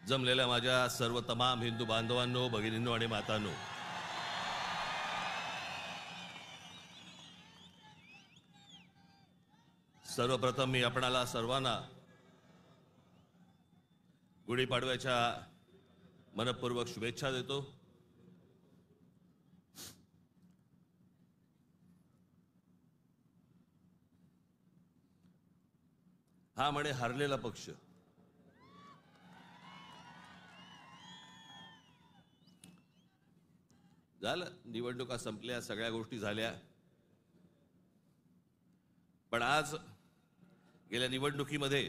जमलेल्या माझ्या सर्व तमाम हिंदू बांधवांनो, भगिनींनो आणि मातांनो, सर्वप्रथम मी आपणाला सर्वांना गुढीपाडव्याच्या मनपूर्वक शुभेच्छा देतो। हा म्हणे हारलेला पक्ष, झालं, निवडणुका संपल्या, सगळ्या गोष्टी झाल्या, पण आज गेल्या निवडणुकीमध्ये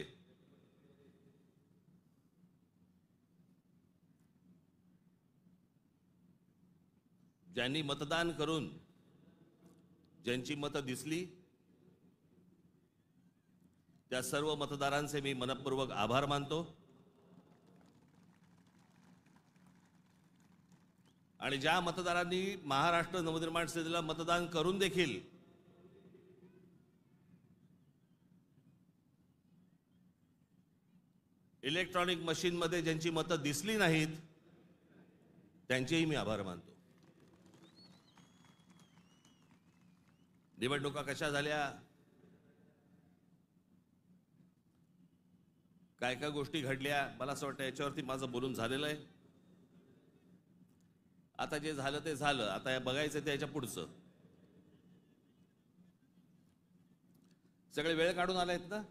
ज्यांनी मतदान करून ज्यांची मतं दिसली त्या सर्व मतदारांचे मी मनपूर्वक आभार मानतो। आणि ज्या मतदारांनी महाराष्ट्र नवनिर्माण सेनेला मतदान करून देखील इलेक्ट्रॉनिक मशीनमध्ये ज्यांची मतं दिसली नाहीत त्यांचेही मी आभार मानतो। निवडणुका कशा झाल्या, काय काय गोष्टी घडल्या, मला असं वाटतं याच्यावरती माझं बोलून झालेलं आहे। आता जे झालं ते झालं, आता हे बघायचं ते याच्या पुढचं। सगळे वेळ काढून आलायत ना,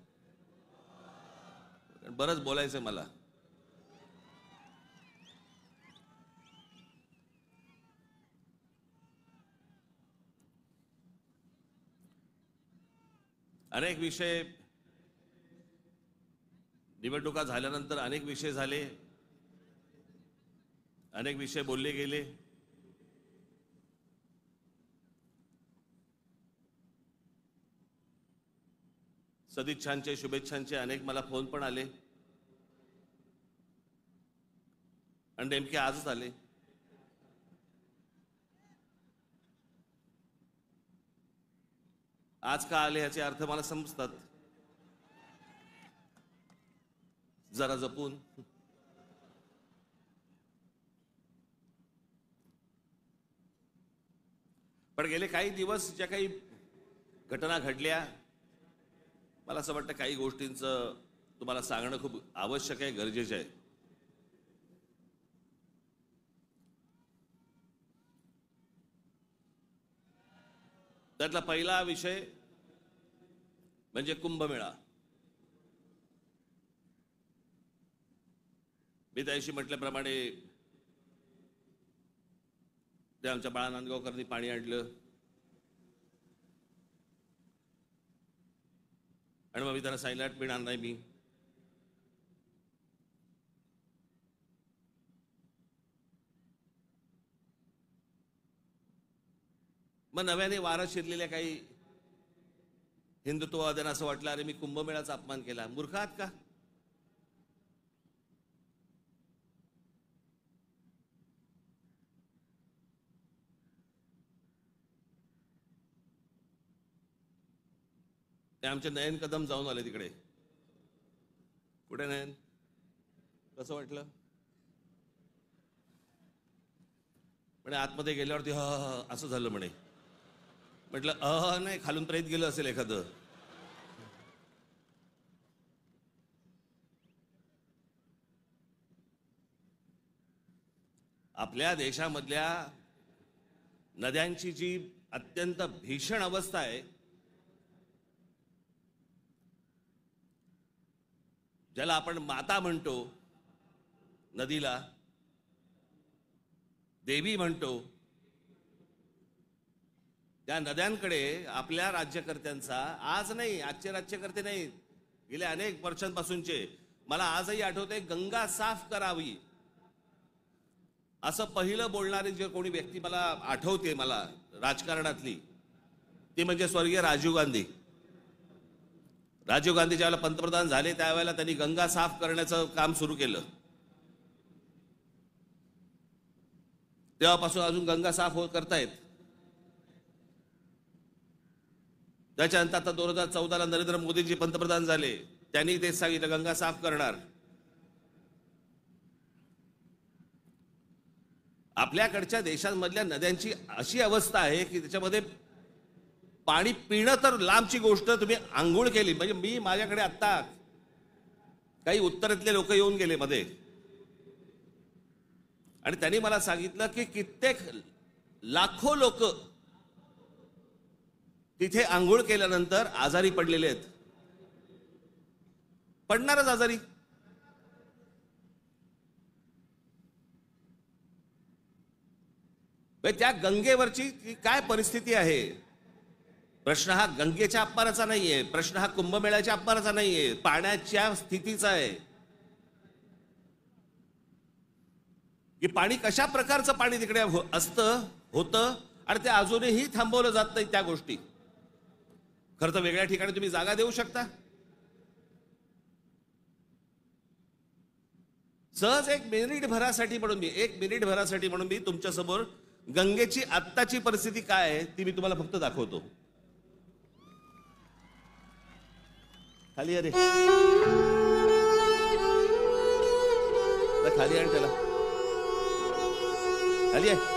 बरंच बोलायचंय मला। अनेक विषय, निवडणुका झाल्यानंतर अनेक विषय झाले, अनेक विषय बोलले गेले। सदिच्छांचे, शुभेच्छांचे अनेक मला फोन पण आले आणि नेमके आजच आले। आज का आले याचे अर्थ मला समजतात, जरा जपून। पण गेले काही दिवस ज्या काही घटना घडल्या, मला असं वाटतं काही गोष्टींचं तुम्हाला सांगणं खूप आवश्यक आहे, गरजेचं आहे। त्यातला पहिला विषय म्हणजे कुंभमेळा। मी त्याशी म्हटल्याप्रमाणे ते आमच्या बाळा नांदगावकरांनी पाणी आणलं आणि मग मी त्यांना सांगितलं पिणार नाही मी। मग नव्याने वारा शिरलेल्या काही हिंदुत्ववाद्यांना असं वाटलं, अरे मी कुंभमेळ्याचा अपमान केला। मूर्ख आहात का? ते आमचे नयन कदम जाऊन आले तिकडे। कुठे नयन? कसं वाटलं? म्हणे आतमध्ये गेल्यावरती असं झालं म्हणे। म्हटलं नाही, खालून प्रेत गेलं असेल एखादं। आपल्या देशामधल्या नद्यांची जी अत्यंत भीषण अवस्था आहे, ज्याला आपण माता म्हणतो, नदीला देवी म्हणतो, त्या नद्यांकडे आपल्या राज्यकर्त्यांचा, आज नाही, आजचे राज्यकर्ते नाही, गेल्या अनेक वर्षांपासूनचे, मला आजही आठवते, गंगा साफ करावी असं पहिलं बोलणारी जे कोणी व्यक्ती मला आठवते, मला राजकारणातली, ती म्हणजे स्वर्गीय राजीव गांधी। राजीव गांधी ज्यावेळेला पंतप्रधान झाले त्यावेळेला त्यांनी गंगा साफ करण्याचं काम सुरू केलं। तेव्हापासून अजून गंगा साफ करतायत। त्याच्यानंतर आता 2014ला नरेंद्र मोदीजी पंतप्रधान झाले, त्यांनी तेच सांगितलं गंगा साफ करणार। आपल्याकडच्या देशांमधल्या नद्यांची अशी अवस्था आहे की त्याच्यामध्ये पाणी पिणं तर लांबची गोष्ट, तुम्ही आंघोळ केली म्हणजे मी माझ्याकडे आत्ता काही उत्तरेतले लोक येऊन गेले मध्ये आणि त्यांनी मला सांगितलं की कित्येक लाखो लोक तिथे आंघोळ केल्यानंतर आजारी पडलेले आहेत. पडणारच आजारी. त्या गंगेवरची काय परिस्थिती आहे. प्रश्न हा गंगेच्या अपमानाचा नाहीये, प्रश्न हा कुंभमेळ्याच्या अपमानाचा नाहीये, पाण्याच्या स्थितीचा आहे की पाणी कशा प्रकारचं पाणी तिकडे असतं होतं आणि ते अजूनही थांबवलं जात नाही. त्या गोष्टी खरं तर वेगळ्या ठिकाणी तुम्ही जागा देऊ शकता. सहज एक मिनिट भरासाठी म्हणून मी तुमच्या समोर गंगेची आत्ताची परिस्थिती काय आहे ती मी तुम्हाला फक्त दाखवतो. खाली अरे खाली आण त्याला, खाली आहे.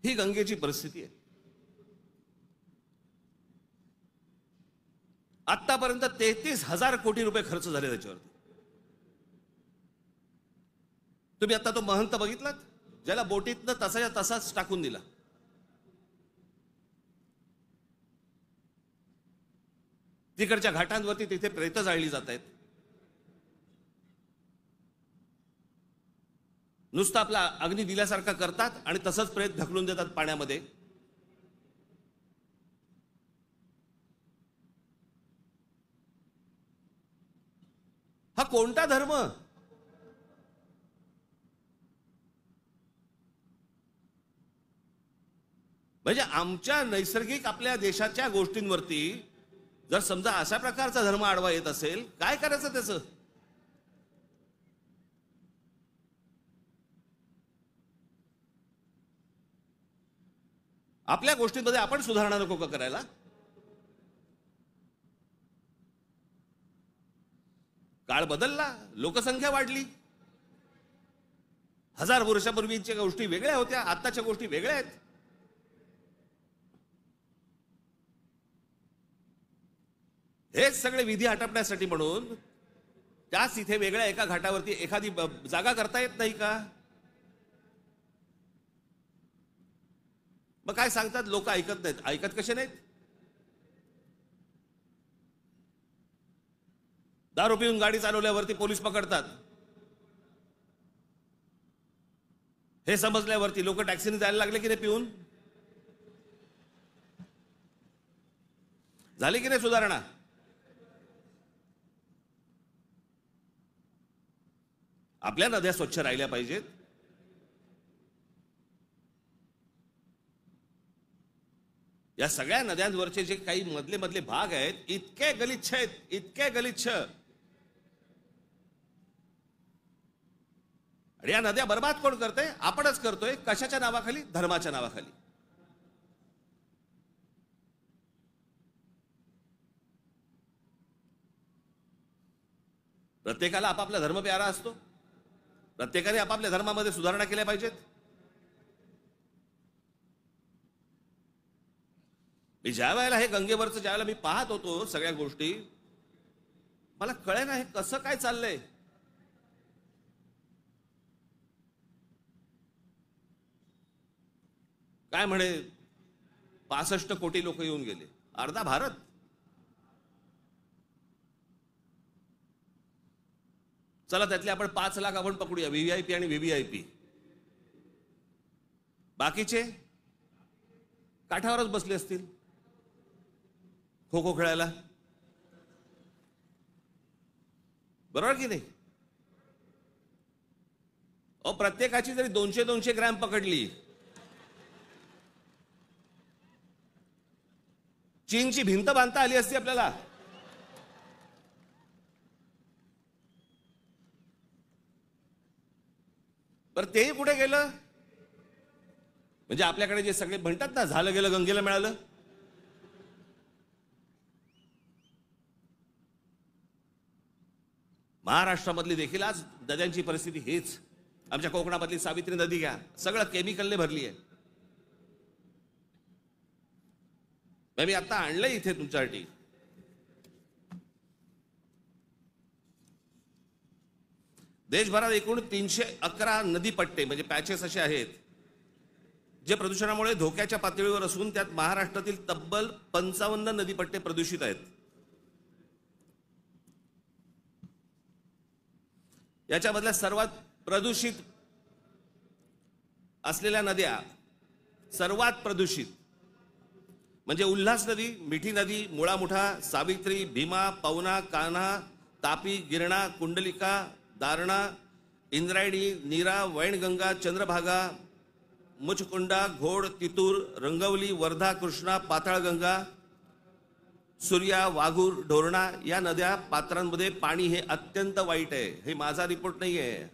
ही गंगेची परिस्थिती आहे. आतापर्यंत 33,000 कोटी रुपये खर्च झाले त्याच्यावरती. तुम्ही आता तो महंत बघितलात ज्याला बोटीतनं तसाच्या तसाच टाकून दिला. तिकडच्या घाटांवरती तिथे प्रेत जाळली जात आहेत. नुसतं आपला अग्नी दिल्यासारखा करतात आणि तसंच प्रेत ढकलून देतात पाण्यामध्ये. हा कोणता धर्म. म्हणजे आमच्या नैसर्गिक आपल्या देशाच्या गोष्टींवरती जर समजा अशा प्रकारचा धर्म आडवा येत असेल, काय करायचं त्याचं. आपल्या गोष्टींमध्ये आपण सुधारणा नको का करायला. काळ बदलला, लोकसंख्या वाढली. 1000 वर्षापूर्वीच्या गोष्टी वेगळ्या होत्या, आताच्या गोष्टी वेगळ्या आहेत. हेच सगळे विधी हटपण्यासाठी म्हणून त्याच इथे वेगळ्या एका घाटावरती एखादी जागा करता येत नाही का. मग काय सांगतात लोक, ऐकत नाहीत. ऐकत कसे नाहीत. दारू पिऊन गाडी चालवल्यावरती पोलीस पकडतात. हे समजल्यावरती लोक टॅक्सीने जायला लागले की नाही पिऊन. झाली की नाही सुधारणा. आपल्या नद्या स्वच्छ राहिल्या पाहिजेत. या सगळ्या नद्यांवरचे जे काही मधले मधले भाग आहेत इतके गलिच्छ आहेत, इतके गलिच्छ. आणि या नद्या बर्बाद कोण करते. आपणच करतोय. कशाच्या नावाखाली. धर्माच्या नावाखाली. प्रत्येकाला आपापला धर्म प्यारा असतो. प्रत्येकाने आपापल्या धर्मामध्ये सुधारणा केल्या पाहिजेत. मी ज्या वेळेला हे गंगेवरचं ज्यावेळेला मी पाहत होतो सगळ्या गोष्टी, मला कळे ना हे कसं काय चाललंय. काय म्हणे 65 कोटी लोक येऊन गेले, अर्धा भारत. चला त्यातले आपण 5 लाख आपण पकडूया, व्हीव्हीआयपी आणि व्हीव्हीआयपी. बाकीचे काठावरच बसले असतील खो खो खेळायला, बरोबर की नाही? प्रत्येकाची जरी 200-200 ग्रॅम पकडली, चीनची भिंत बांधता आली असती आपल्याला. बरं तेही कुठे गेलं? म्हणजे आपल्याकडे जे सगळे म्हणतात ना, झालं गेलं गंगेला मिळालं. महाराष्ट्रामधली देखील आज नद्यांची परिस्थिती हेच. आमच्या कोकणामधली सावित्री नदी घ्या, सगळं केमिकलने भरली आहे. मी आता आणलंय इथे तुमच्यासाठी. देशभरात एकूण 311 नदीपट्टे म्हणजे पॅचेस असे आहेत जे प्रदूषणामुळे धोक्याच्या पातळीवर असून त्यात महाराष्ट्रातील तब्बल 55 नदीपट्टे प्रदूषित आहेत. याच्यामधल्या सर्वात प्रदूषित असलेल्या नद्या, सर्वात प्रदूषित म्हणजे उल्हास नदी, मिठी नदी, मुळा मुठा, सावित्री, भीमा, पवना, कान्हा, तापी, गिरणा, कुंडलिका, दारणा, इंद्रायणी, नीरा, वैनगंगा, चंद्रभागा, मुचकुंडा, घोड, तितूर, रंगवली, वर्धा, कृष्णा, पाताळगंगा, सूर्या, वाघूर, ढोरणा या नद्या पात्रांमध्ये पाणी हे अत्यंत वाईट आहे. हे माझा रिपोर्ट नाही आहे.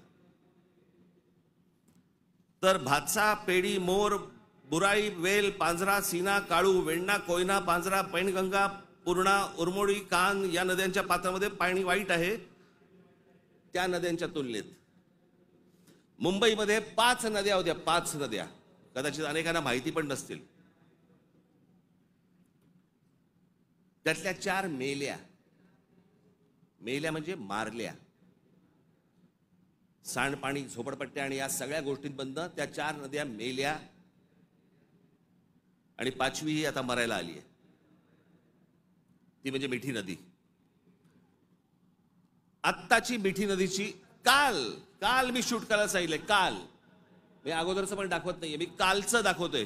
तर भातसा, पेडी, मोर, बुराई, वेल, पांझरा, सीना, काळू, वेण्णा, कोयना, पांझरा, पैनगंगा, पूर्णा, उरमोडी, कान या नद्यांच्या पात्रामध्ये पाणी वाईट आहे. त्या नद्यांच्या तुलनेत मुंबईमध्ये 5 नद्या होत्या, 5 नद्या, कदाचित अनेकांना माहिती पण नसतील. त्यातल्या 4 मेल्या. मेल्या म्हणजे मारल्या. सांडपाणी, झोपडपट्ट्या आणि या सगळ्या गोष्टींमधनं त्या 4 नद्या मेल्या आणि 5वी ही आता मरायला आली आहे. ती म्हणजे मिठी नदी. आत्ताची मिठी नदीची काल मी शूट करायला सांगितलंय. काल मी अगोदरचं पण दाखवत नाहीये, मी कालचं दाखवतोय.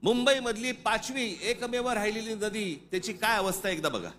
मुंबई मधली 5वी एकमेव राहिलेली नदी, त्याची काय अवस्था एकदा बघा.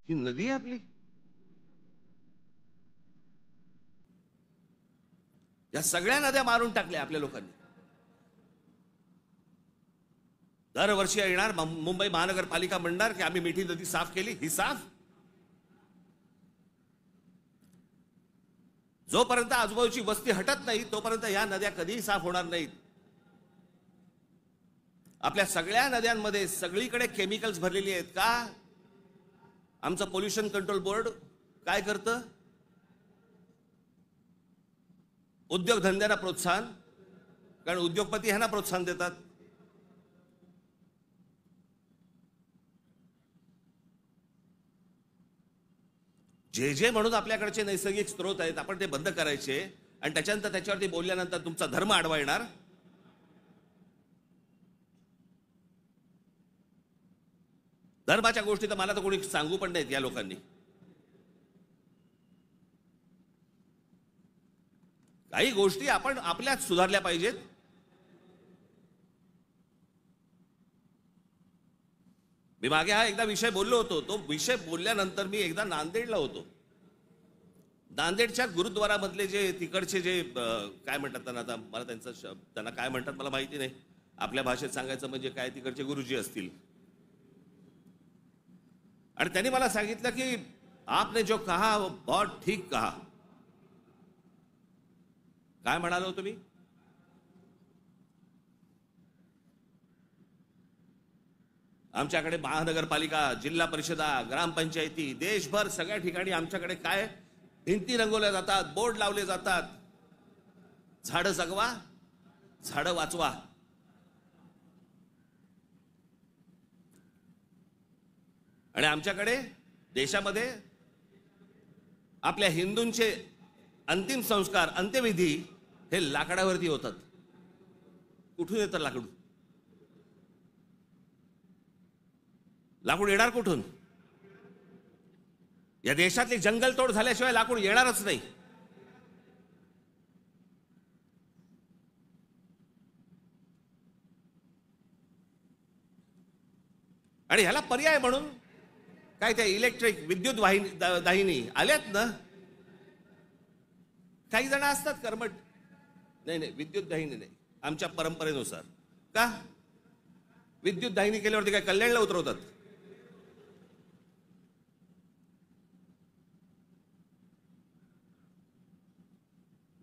ही नदी आहे आपली. या सगळ्या नद्या मारून टाकल्या आपल्या लोकांनी. दरवर्षी येणार मुंबई महानगरपालिका म्हणणार की आम्ही मिठी नदी साफ केली. ही साफ? जोपर्यंत आजूबाजूची वस्ती हटत नाही तोपर्यंत या नद्या कधीही साफ होणार नाहीत. आपल्या सगळ्या नद्यांमध्ये सगळीकडे केमिकल्स भरलेली आहेत. का? आमचं पोल्युशन कंट्रोल बोर्ड काय करतं? उद्योगधंद्यांना प्रोत्साहन, कारण उद्योगपती ह्यांना प्रोत्साहन देतात. जे म्हणून आपल्याकडचे नैसर्गिक स्रोत आहेत आपण ते बंद करायचे. आणि त्याच्यानंतर त्याच्यावरती बोलल्यानंतर तुमचा धर्म आडवा येणार. धर्माच्या गोष्टी तर मला तर कोणी सांगू पण नाहीत या लोकांनी. काही गोष्टी आपण आपल्याच सुधारल्या पाहिजेत. मी मागे हा एकदा विषय बोललो होतो. तो विषय बोलल्यानंतर मी एकदा नांदेडला होतो. नांदेडच्या गुरुद्वारामधले जे तिकडचे जे काय म्हणतात त्यांना, आता मला त्यांना काय म्हणतात मला माहिती नाही, आपल्या भाषेत सांगायचं म्हणजे काय, तिकडचे गुरुजी असतील. आणि त्यांनी मला सांगितलं की आपने जो कहा वो बहुत ठीक कहा. काय म्हणालो होतो मी? आमच्याकडे महानगरपालिका, जिल्हा परिषदा, ग्रामपंचायती, देशभर सगळ्या ठिकाणी आमच्याकडे काय भिंती रंगवल्या जातात, बोर्ड लावले जातात, झाडं जगवा, झाडं वाचवा. आणि आमच्याकडे देशामध्ये आपल्या हिंदूंचे अंतिम संस्कार, अंत्यविधी हे लाकडावरती होतात. कुठून येतं लाकूड? लाकूड येणार कुठून? या देशातली जंगलतोड झाल्याशिवाय लाकूड येणारच नाही. आणि ह्याला पर्याय म्हणून काय त्या इलेक्ट्रिक विद्युत दाहिनी आल्यात ना. काही जण असतात कर्मठ, नाही नाही विद्युत दाहिनी नाही, आमच्या परंपरेनुसार. का विद्युत दाहिनी केल्यावरती काय कल्याणला उतरवतात?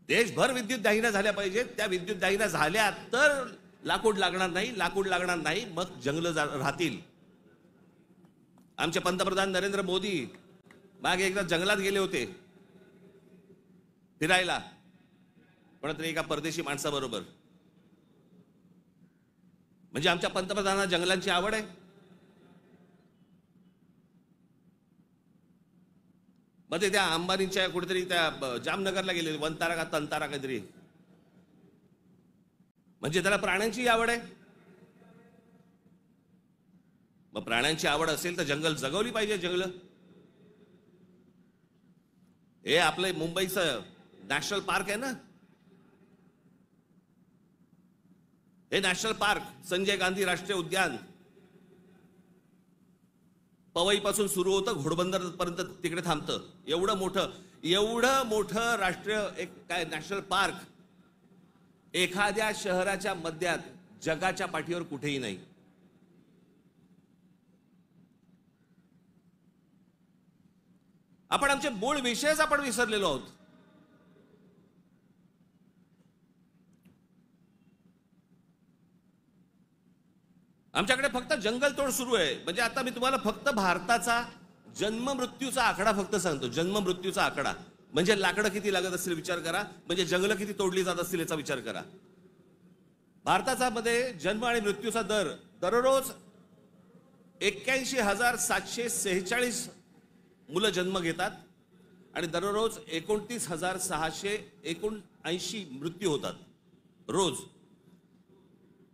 देशभर विद्युत दाहिन्या झाल्या पाहिजेत. त्या विद्युत दाहिन्या झाल्या तर लाकूड लागणार नाही. लाकूड लागणार नाही मग जंगल राहतील. आमचे पंतप्रधान नरेंद्र मोदी मागे एकदा जंगलात गेले होते फिरायला, कोणतरी एका परदेशी माणसाबरोबर. म्हणजे आमच्या पंतप्रधानांना जंगलांची आवड आहे. मग ते त्या अंबानीच्या कुठेतरी त्या जामनगरला गेले, वनतारा का तंतारा काहीतरी. म्हणजे त्याला प्राण्यांची आवड आहे. मग प्राण्यांची आवड असेल तर जंगल जगवली पाहिजे. जंगल हे आपलं मुंबईचं नॅशनल पार्क आहे ना, हे नॅशनल पार्क संजय गांधी राष्ट्रीय उद्यान पवईपासून सुरू होतं, घोडबंदर पर्यंत तिकडे थांबतं. एवढं मोठं राष्ट्रीय एक काय नॅशनल पार्क एखाद्या शहराच्या मध्यात जगाच्या पाठीवर कुठेही नाही. आपण आमचे मूळ विषयच आपण विसरलेलो आहोत. आमच्याकडे फक्त जंगलतोड सुरू आहे. म्हणजे आता मी तुम्हाला फक्त भारताचा जन्म मृत्यूचा आकडा फक्त सांगतो. जन्म मृत्यूचा आकडा म्हणजे लाकडं किती लागत असतील विचार करा, म्हणजे जंगलं किती तोडली जात असतील याचा विचार करा. भारताचा मध्ये जन्म आणि मृत्यूचा दर दररोज 81,746 मुलं जन्म घेतात आणि दररोज 29,679 मृत्यू होतात रोज.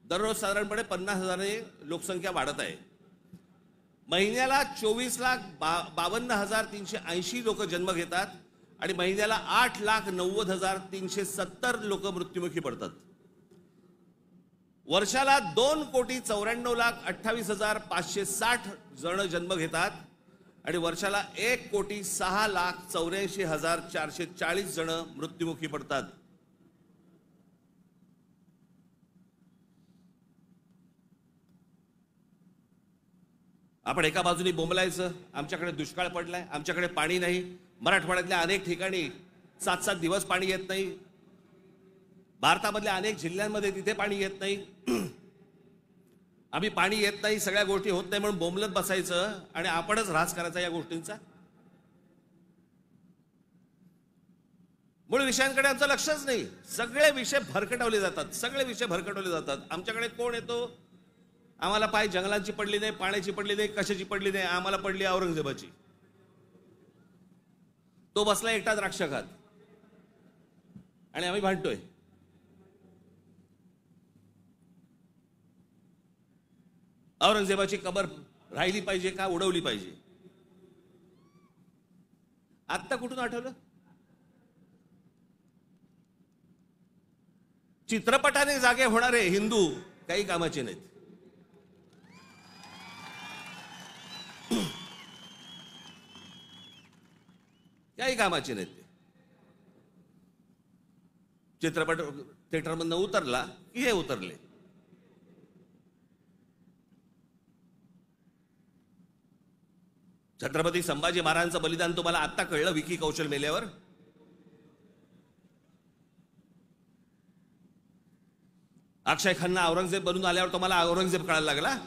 दररोज साधारणपणे 50,000 लोकसंख्या वाढत आहे. महिन्याला 24,52,380 लोक जन्म घेतात आणि महिन्याला 8,90,370 लोक मृत्युमुखी पडतात. वर्षाला 2,94,28,560 जण जन्म घेतात आणि वर्षाला 1,06,84,440 जण मृत्युमुखी पडतात. आपण एका बाजूने बोंबलायचं, आमच्याकडे दुष्काळ पडलाय, आमच्याकडे पाणी नाही. मराठवाड्यातल्या अनेक ठिकाणी 7-7 दिवस पाणी येत नाही. भारतामधल्या अनेक जिल्ह्यांमध्ये तिथे पाणी येत नाही. आम्ही पाणी येत नाही, सगळ्या गोष्टी होत नाही म्हणून बोंबलत बसायचं आणि आपणच ऱ्हास करायचा या गोष्टींचा. मूळ विषयांकडे आमचं लक्षच नाही. सगळे विषय भरकटवले जातात, सगळे विषय भरकटवले जातात. आमच्याकडे कोण येतो, आम्हाला पाय जंगलांची पडली नाही, पाण्याची पडली नाही, कशाची पडली नाही, आम्हाला पडली औरंगजेबाची. तो बसला एकटा द्राक्ष खात. आणि आम्ही भांडतोय. औरंगजेबाची कबर राहिली पाहिजे का उडवली पाहिजे? आत्ता कुठून आठवलं? चित्रपटाने जागे होणारे हिंदू काही कामाचे नाहीत. काही कामाचे नाहीत. ते चित्रपट थिएटरमधनं उतरला की हे उतरले. छत्रपती संभाजी महाराजांचं बलिदान तुम्हाला आत्ता कळलं विकी कौशल मेल्यावर? अक्षय खन्ना औरंगजेब बनून आल्यावर तुम्हाला औरंगजेब कळायला लागला?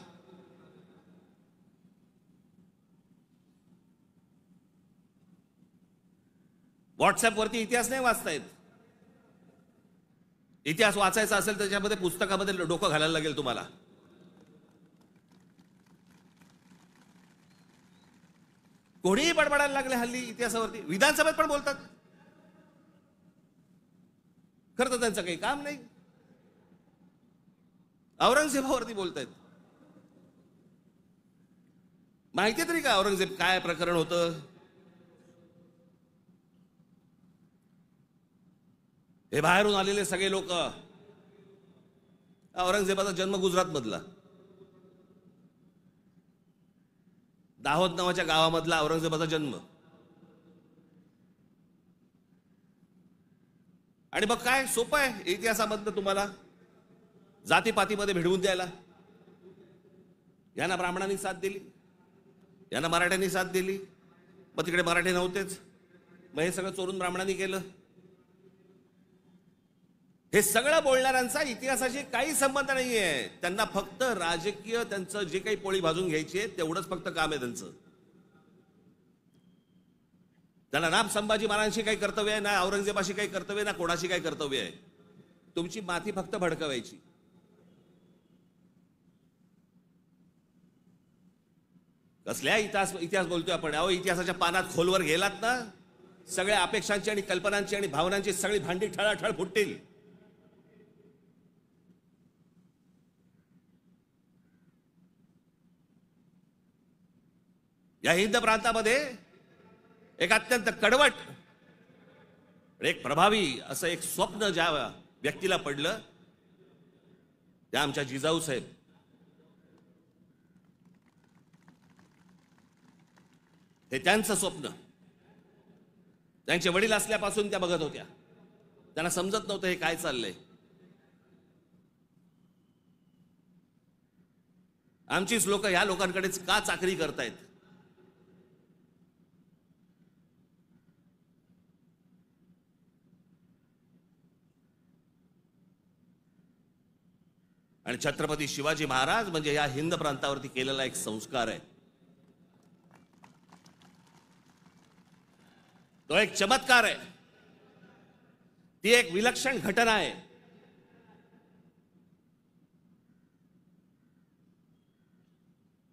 व्हॉट्सअपवरती इतिहास नाही वाचतायत. इतिहास वाचायचा असेल त्याच्यामध्ये पुस्तकामध्ये डोकं घालायला लागेल तुम्हाला. कोणीही बडबडायला लागले हल्ली इतिहासावरती. विधानसभेत पण बोलतात. खरं तर त्यांचं काही काम नाही. औरंगजेबावरती बोलतायत. माहिती तरी का औरंगजेब काय प्रकरण होतं? हे बाहेरून आलेले सगळे लोक, औरंगजेबाचा जन्म गुजरात मधला, दाहोद नावाच्या गावामधला औरंगजेबाचा जन्म. आणि मग काय सोपं आहे इतिहासामधनं तुम्हाला जातीपातीमध्ये भिडवून द्यायला. यांना ब्राह्मणांनी साथ दिली, यांना मराठ्यांनी साथ दिली, मग तिकडे मराठी नव्हतेच, मग हे सगळं चोरून ब्राह्मणांनी केलं. हे सगळं बोलणाऱ्यांचा इतिहासाशी काही संबंध नाहीये. त्यांना फक्त राजकीय त्यांचं जे काही पोळी भाजून घ्यायची आहे तेवढंच फक्त काम आहे त्यांचं. त्यांना ना संभाजी महाराजांशी काही कर्तव्य आहे, ना औरंगजेबाशी काही कर्तव्य, ना कोणाशी काही कर्तव्य आहे. तुमची माती फक्त भडकवायची. कसल्या इतिहास बोलतोय आपण? अहो, इतिहासाच्या पानात खोलवर गेलात ना, सगळ्या अपेक्षांची आणि कल्पनांची आणि भावनांची सगळी भांडी ठळाठळ फुटतील. या हिंद प्रांतामध्ये एक अत्यंत कडवट, एक प्रभावी असं एक स्वप्न ज्या व्यक्तीला पडलं त्या आमच्या जिजाऊ साहेब. हे त्यांचं स्वप्न त्यांचे वडील असल्यापासून त्या बघत होत्या. त्यांना समजत नव्हतं हे काय चाललंय. आमचीच लोक ह्या लोकांकडेच का चाकरी करतायत? आणि छत्रपती शिवाजी महाराज म्हणजे या हिंद प्रांतावरती केलेला एक संस्कार आहे. तो एक चमत्कार आहे. ती एक विलक्षण घटना आहे.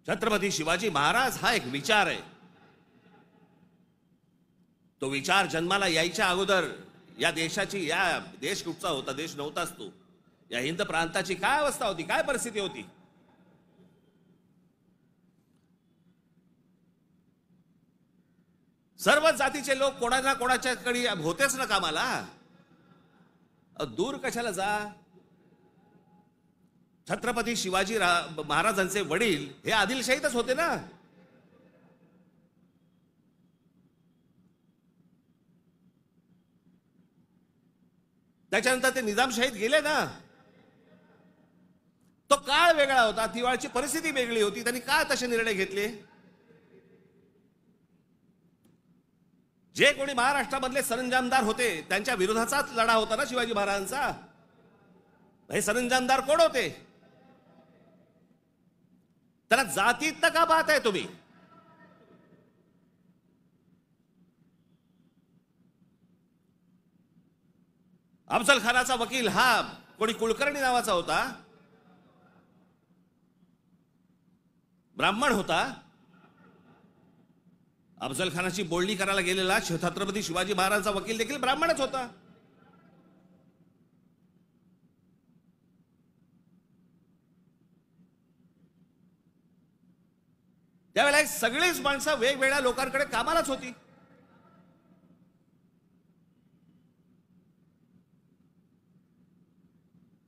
छत्रपती शिवाजी महाराज हा एक विचार आहे. तो विचार जन्माला यायच्या अगोदर या देशाची, या देश कुठचा होता? देश नव्हताच तो. या हिंद प्रांताची काय अवस्था होती, काय परिस्थिती होती? सर्व जातीचे लोक कोणाला कोणाच्याकडे होतेच ना कामाला. दूर कशाला जा? छत्रपती शिवाजी महाराजांचे वडील हे आदिलशाहीतच होते ना. त्याच्यानंतर ते निजामशाहीत गेले ना. तो काळ वेगळा होता, तिवाळची परिस्थिती वेगळी होती. त्यांनी का तसे निर्णय घेतले? जे कोणी महाराष्ट्रामधले सरंजामदार होते त्यांच्या विरोधाचाच लढा होता ना शिवाजी महाराजांचा. हे सरंजामदार कोण होते? त्याला जातीत का पाहताय तुम्ही? अफजल खानाचा वकील हा कोणी कुलकर्णी नावाचा होता, ब्राह्मण होता. अफजल खानाची बोलणी करायला गेलेला छत्रपती शिवाजी महाराजांचा वकील देखील ब्राह्मणच होता. त्यावेळेला सगळीच माणसं वेगवेगळ्या लोकांकडे कामालाच होती.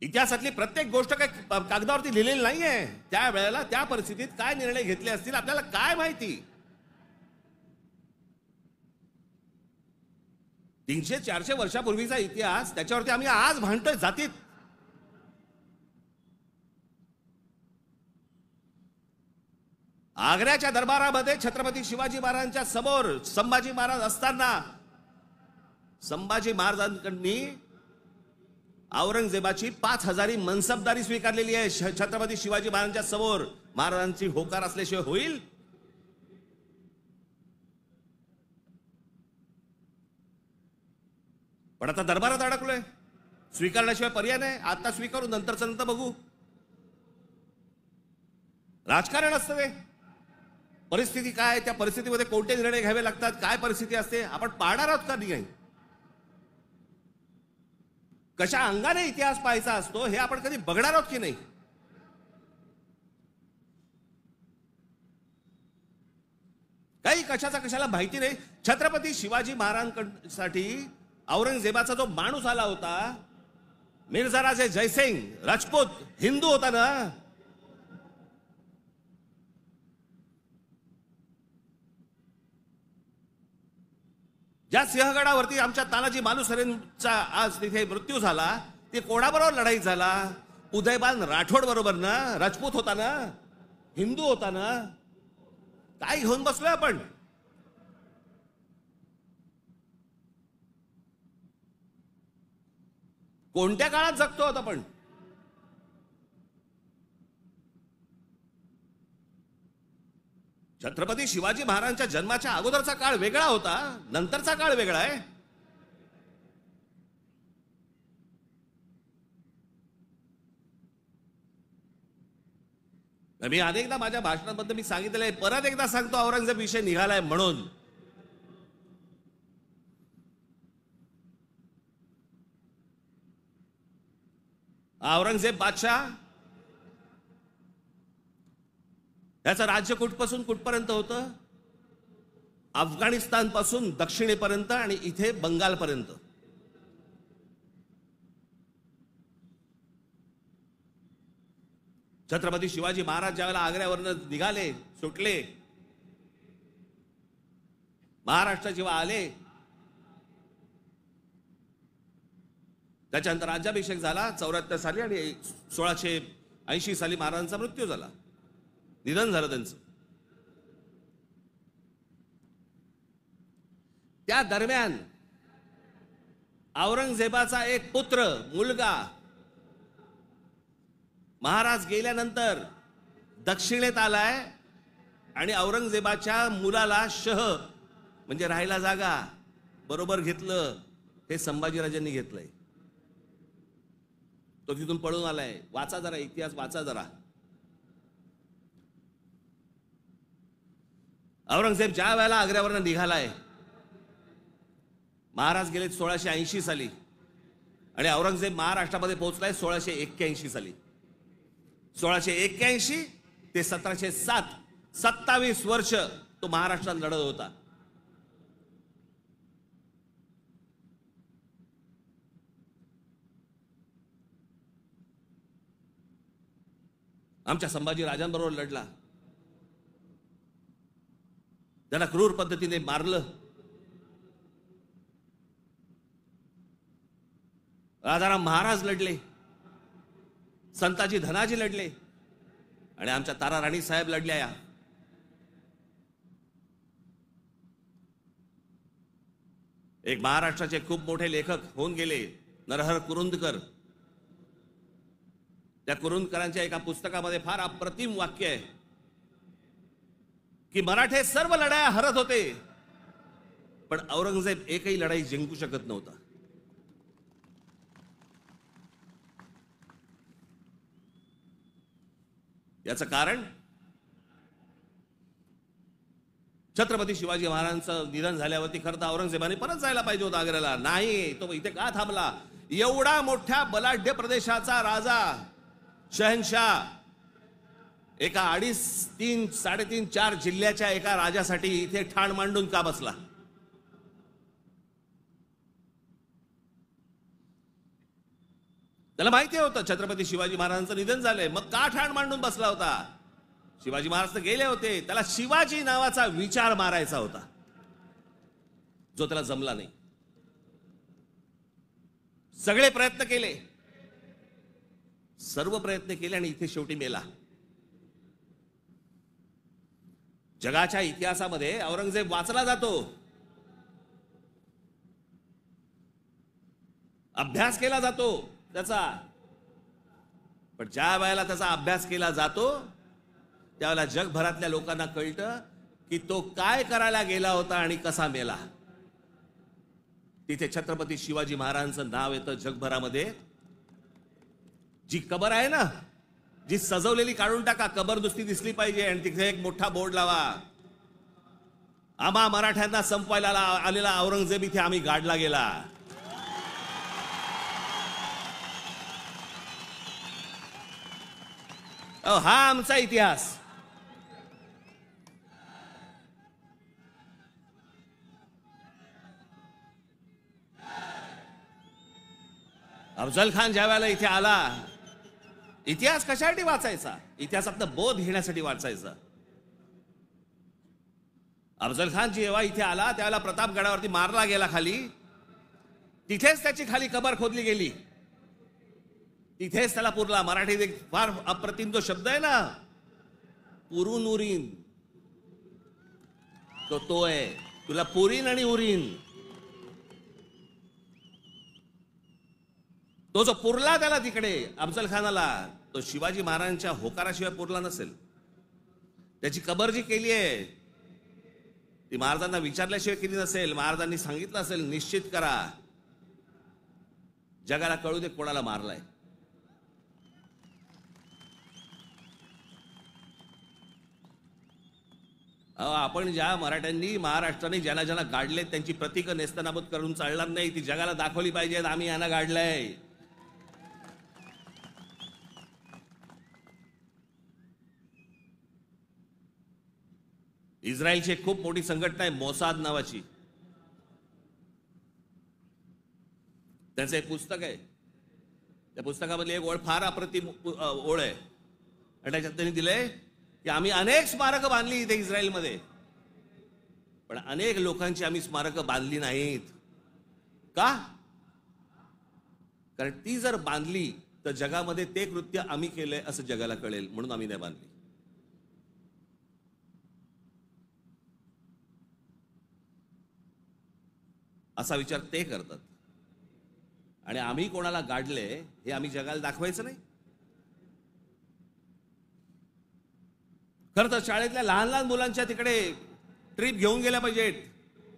इतिहासातली प्रत्येक गोष्ट काही कागदावरती लिहिलेली नाहीये. त्यावेळेला त्या परिस्थितीत काय निर्णय घेतले असतील आपल्याला काय माहिती. 300-400 वर्षापूर्वीचा इतिहास, त्याच्यावरती आम्ही आज भांडतोय जातीत. आग्र्याच्या दरबारामध्ये छत्रपती शिवाजी महाराजांच्या समोर संभाजी महाराज असताना संभाजी महाराजांकडनी औरंगजेबाची 5000 मनसबदारी स्वीकारलेली आहे. छत्रपती शिवाजी महाराजांच्या समोर महाराजांची होकार असल्याशिवाय होईल? पण आता दरबारात अडकलोय, स्वीकारण्याशिवाय पर्याय नाही. आता स्वीकारू, नंतरचं नंतर बघू. राजकारण असतं ते. परिस्थिती काय, त्या परिस्थितीमध्ये कोणते निर्णय घ्यावे लागतात, काय परिस्थिती असते आपण पाहणार आहोत का नाही. कशा अंगाने इतिहास पाहायचा असतो हे आपण कधी बघणार आहोत की नाही. काही कशाचा कशाला माहिती नाही. छत्रपती शिवाजी महाराजांसाठी औरंगजेबाचा जो माणूस आला होता, मिर्झा राजे जयसिंग राजपूत, हिंदू होता ना. ज्या सिंहगडावरती आमच्या तानाजी मालुसरेंचा आज तिथे मृत्यू झाला, ते कोणाबरोबर लढाई झाला? उदयबान राठोड बरोबर ना. राजपूत होता ना, हिंदू होता ना. काय घेऊन बसलोय आपण? कोणत्या काळात जगतो आहोत आपण? छत्रपती शिवाजी महाराजांच्या जन्माच्या अगोदरचा काळ वेगळा होता, नंतरचा काळ वेगळा आहे. मी अनेकदा माझ्या भाषणांमध्ये मी सांगितलेलं आहे, परत एकदा सांगतो, औरंगजेब विषय निघालाय म्हणून. औरंगजेब बादशाह याचं राज्य कुठपासून कुठपर्यंत होतं? अफगाणिस्तान पासून दक्षिणेपर्यंत आणि इथे बंगालपर्यंत. छत्रपती शिवाजी महाराज ज्यावेळेला आग्र्यावरनं निघाले, सुटले, महाराष्ट्र जेव्हा आले, त्याच्यानंतर राज्याभिषेक झाला 74 साली आणि 1680 साली महाराजांचा मृत्यू झाला, निधन झालं त्यांचं. त्या दरम्यान औरंगजेबाचा एक पुत्र, मुलगा, महाराज गेल्यानंतर दक्षिणेत आलाय आणि औरंगजेबाच्या मुलाला शह म्हणजे राहायला जागा बरोबर घेतलं. हे संभाजीराजांनी घेतलंय. तो तिथून पळून आलाय. वाचा जरा इतिहास, वाचा जरा. औरंगजेब ज्या वेळेला आग्र्यावरनं निघालाय, महाराज गेले 1680 साली आणि औरंगजेब महाराष्ट्रामध्ये पोहोचलाय 1681 साली. 1681 ते 1707, 27 वर्ष तो महाराष्ट्रात लढत होता. आमच्या संभाजी राजांबरोबर लढला. त्यांना क्रूर पद्धतीने मारलं. राजाराम महाराज लढले, संताजी धनाजी लढले आणि आमच्या तारा राणी साहेब लढल्या. एक महाराष्ट्राचे खूप मोठे लेखक होऊन गेले, नरहर कुरुंदकर. त्या कुरुंदकरांच्या एका पुस्तकामध्ये फार अप्रतिम वाक्य आहे की मराठे सर्व लढाया हरत होते, पण औरंगजेब एकही लढाई जिंकू शकत नव्हता. याचं कारण छत्रपती शिवाजी महाराजांचं निधन झाल्यावरती खरं तर औरंगजेबाने परत जायला पाहिजे होता आग्र्याला. नाही, तो इथे का थांबला? एवढा मोठ्या बलाढ्य प्रदेशाचा राजा, शहनशाह, एका 2.5, 3, 3.5, 4 जिल्ह्याच्या एका राजासाठी इथे ठाण मांडून का बसला? त्याला माहिती होतं छत्रपती शिवाजी महाराजांचं निधन झालंय, मग का ठाण मांडून बसला होता? शिवाजी महाराज तर गेले होते, त्याला शिवाजी नावाचा विचार मारायचा होता, जो त्याला जमला नाही. सगळे प्रयत्न केले, सर्व प्रयत्न केले आणि इथे शेवटी मेला. जगाच्या इतिहासामध्ये औरंगजेब वाचला जातो, अभ्यास केला जातो त्याचा, पण ज्या वेळेला त्याचा अभ्यास केला जातो त्यावेळेला जगभरातल्या लोकांना कळतं की तो काय करायला गेला होता आणि कसा मेला. तिथे छत्रपती शिवाजी महाराजांचं नाव येतं जगभरामध्ये. जी कबर आहे ना, जी सजवलेली काढून टाका, कबर नुसती दिसली पाहिजे आणि तिथे एक मोठा बोर्ड लावा, आम्हा मराठ्यांना संपवायला आलेला औरंगजेब इथे आम्ही गाडला गेला. हा आमचा इतिहास. अफजल खान ज्या वेळेला इथे आला, इतिहास कशासाठी वाचायचा? इतिहासातनं बोध घेण्यासाठी वाचायचा. अफजल खान जेव्हा इथे आला त्यावेळेला प्रतापगडावरती मारला गेला खाली, तिथेच त्याची खाली कबर खोदली गेली, तिथेच त्याला पुरला. मराठीत एक फार अप्रतिम जो शब्द आहे ना, पुरून उरीन, तो आहे, तुला पुरीन आणि उरीन. तो जो पुरला त्याला तिकडे अफजल खानाला, तो शिवाजी महाराजांच्या होकाराशिवाय पुरला नसेल. त्याची कबर जी केली आहे ती महाराजांना विचारल्याशिवाय केली नसेल. महाराजांनी सांगितलं असेल, निश्चित करा, जगाला कळू दे कोणाला मारलाय. आपण ज्या मराठ्यांनी महाराष्ट्राने ज्यांना ज्यांना गाडले त्यांची प्रतीक नेस्तनाबूत करून चालणार नाही, ती जगाला दाखवली पाहिजेत, आम्ही यांना गाडलंय. इस्रायलची एक खूप मोठी संघटना आहे मोसाद नावाची, त्यांचं एक पुस्तक आहे. त्या पुस्तकामधली एक ओळ फार अप्रतिम ओळ आहे आणि त्याच्यात त्यांनी दिलंय की आम्ही अनेक स्मारकं बांधली इथे इस्रायलमध्ये, पण अनेक लोकांची आम्ही स्मारकं बांधली नाहीत. का? कारण ती जर बांधली तर जगामध्ये ते कृत्य आम्ही केलंय असं जगाला कळेल, म्हणून आम्ही नाही बांधली. असा विचार ते करतात. आणि आम्ही कोणाला गाडले हे आम्ही जगाला दाखवायचं नाही. खरं तर शाळेतल्या लहान लहान मुलांच्या तिकडे ट्रिप घेऊन गेल्या पाहिजेत,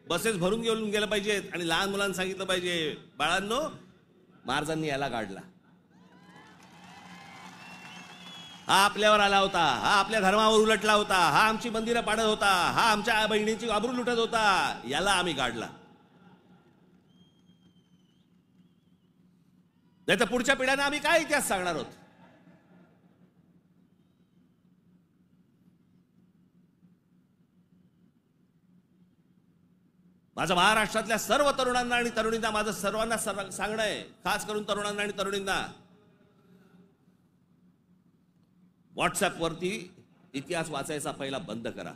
बसेस भरून घेऊन गेल्या पाहिजेत आणि लहान मुलांना सांगितलं पाहिजे, बाळांनो, महाराजांनी याला गाडला, हा आपल्यावर आला होता, हा आपल्या धर्मावर उलटला होता, हा आमची मंदिरं पाडत होता, हा आमच्या बहिणींची आबरू लुटत होता, याला आम्ही गाडला. नाही तर पुढच्या पिढ्यांना आम्ही काय इतिहास सांगणार आहोत? माझं महाराष्ट्रातल्या सर्व तरुणांना आणि तरुणींना माझं सर्वांना सांगणं आहे, खास करून तरुणांना आणि तरुणींना, व्हॉट्सअपवरती इतिहास वाचायचा पहिला बंद करा.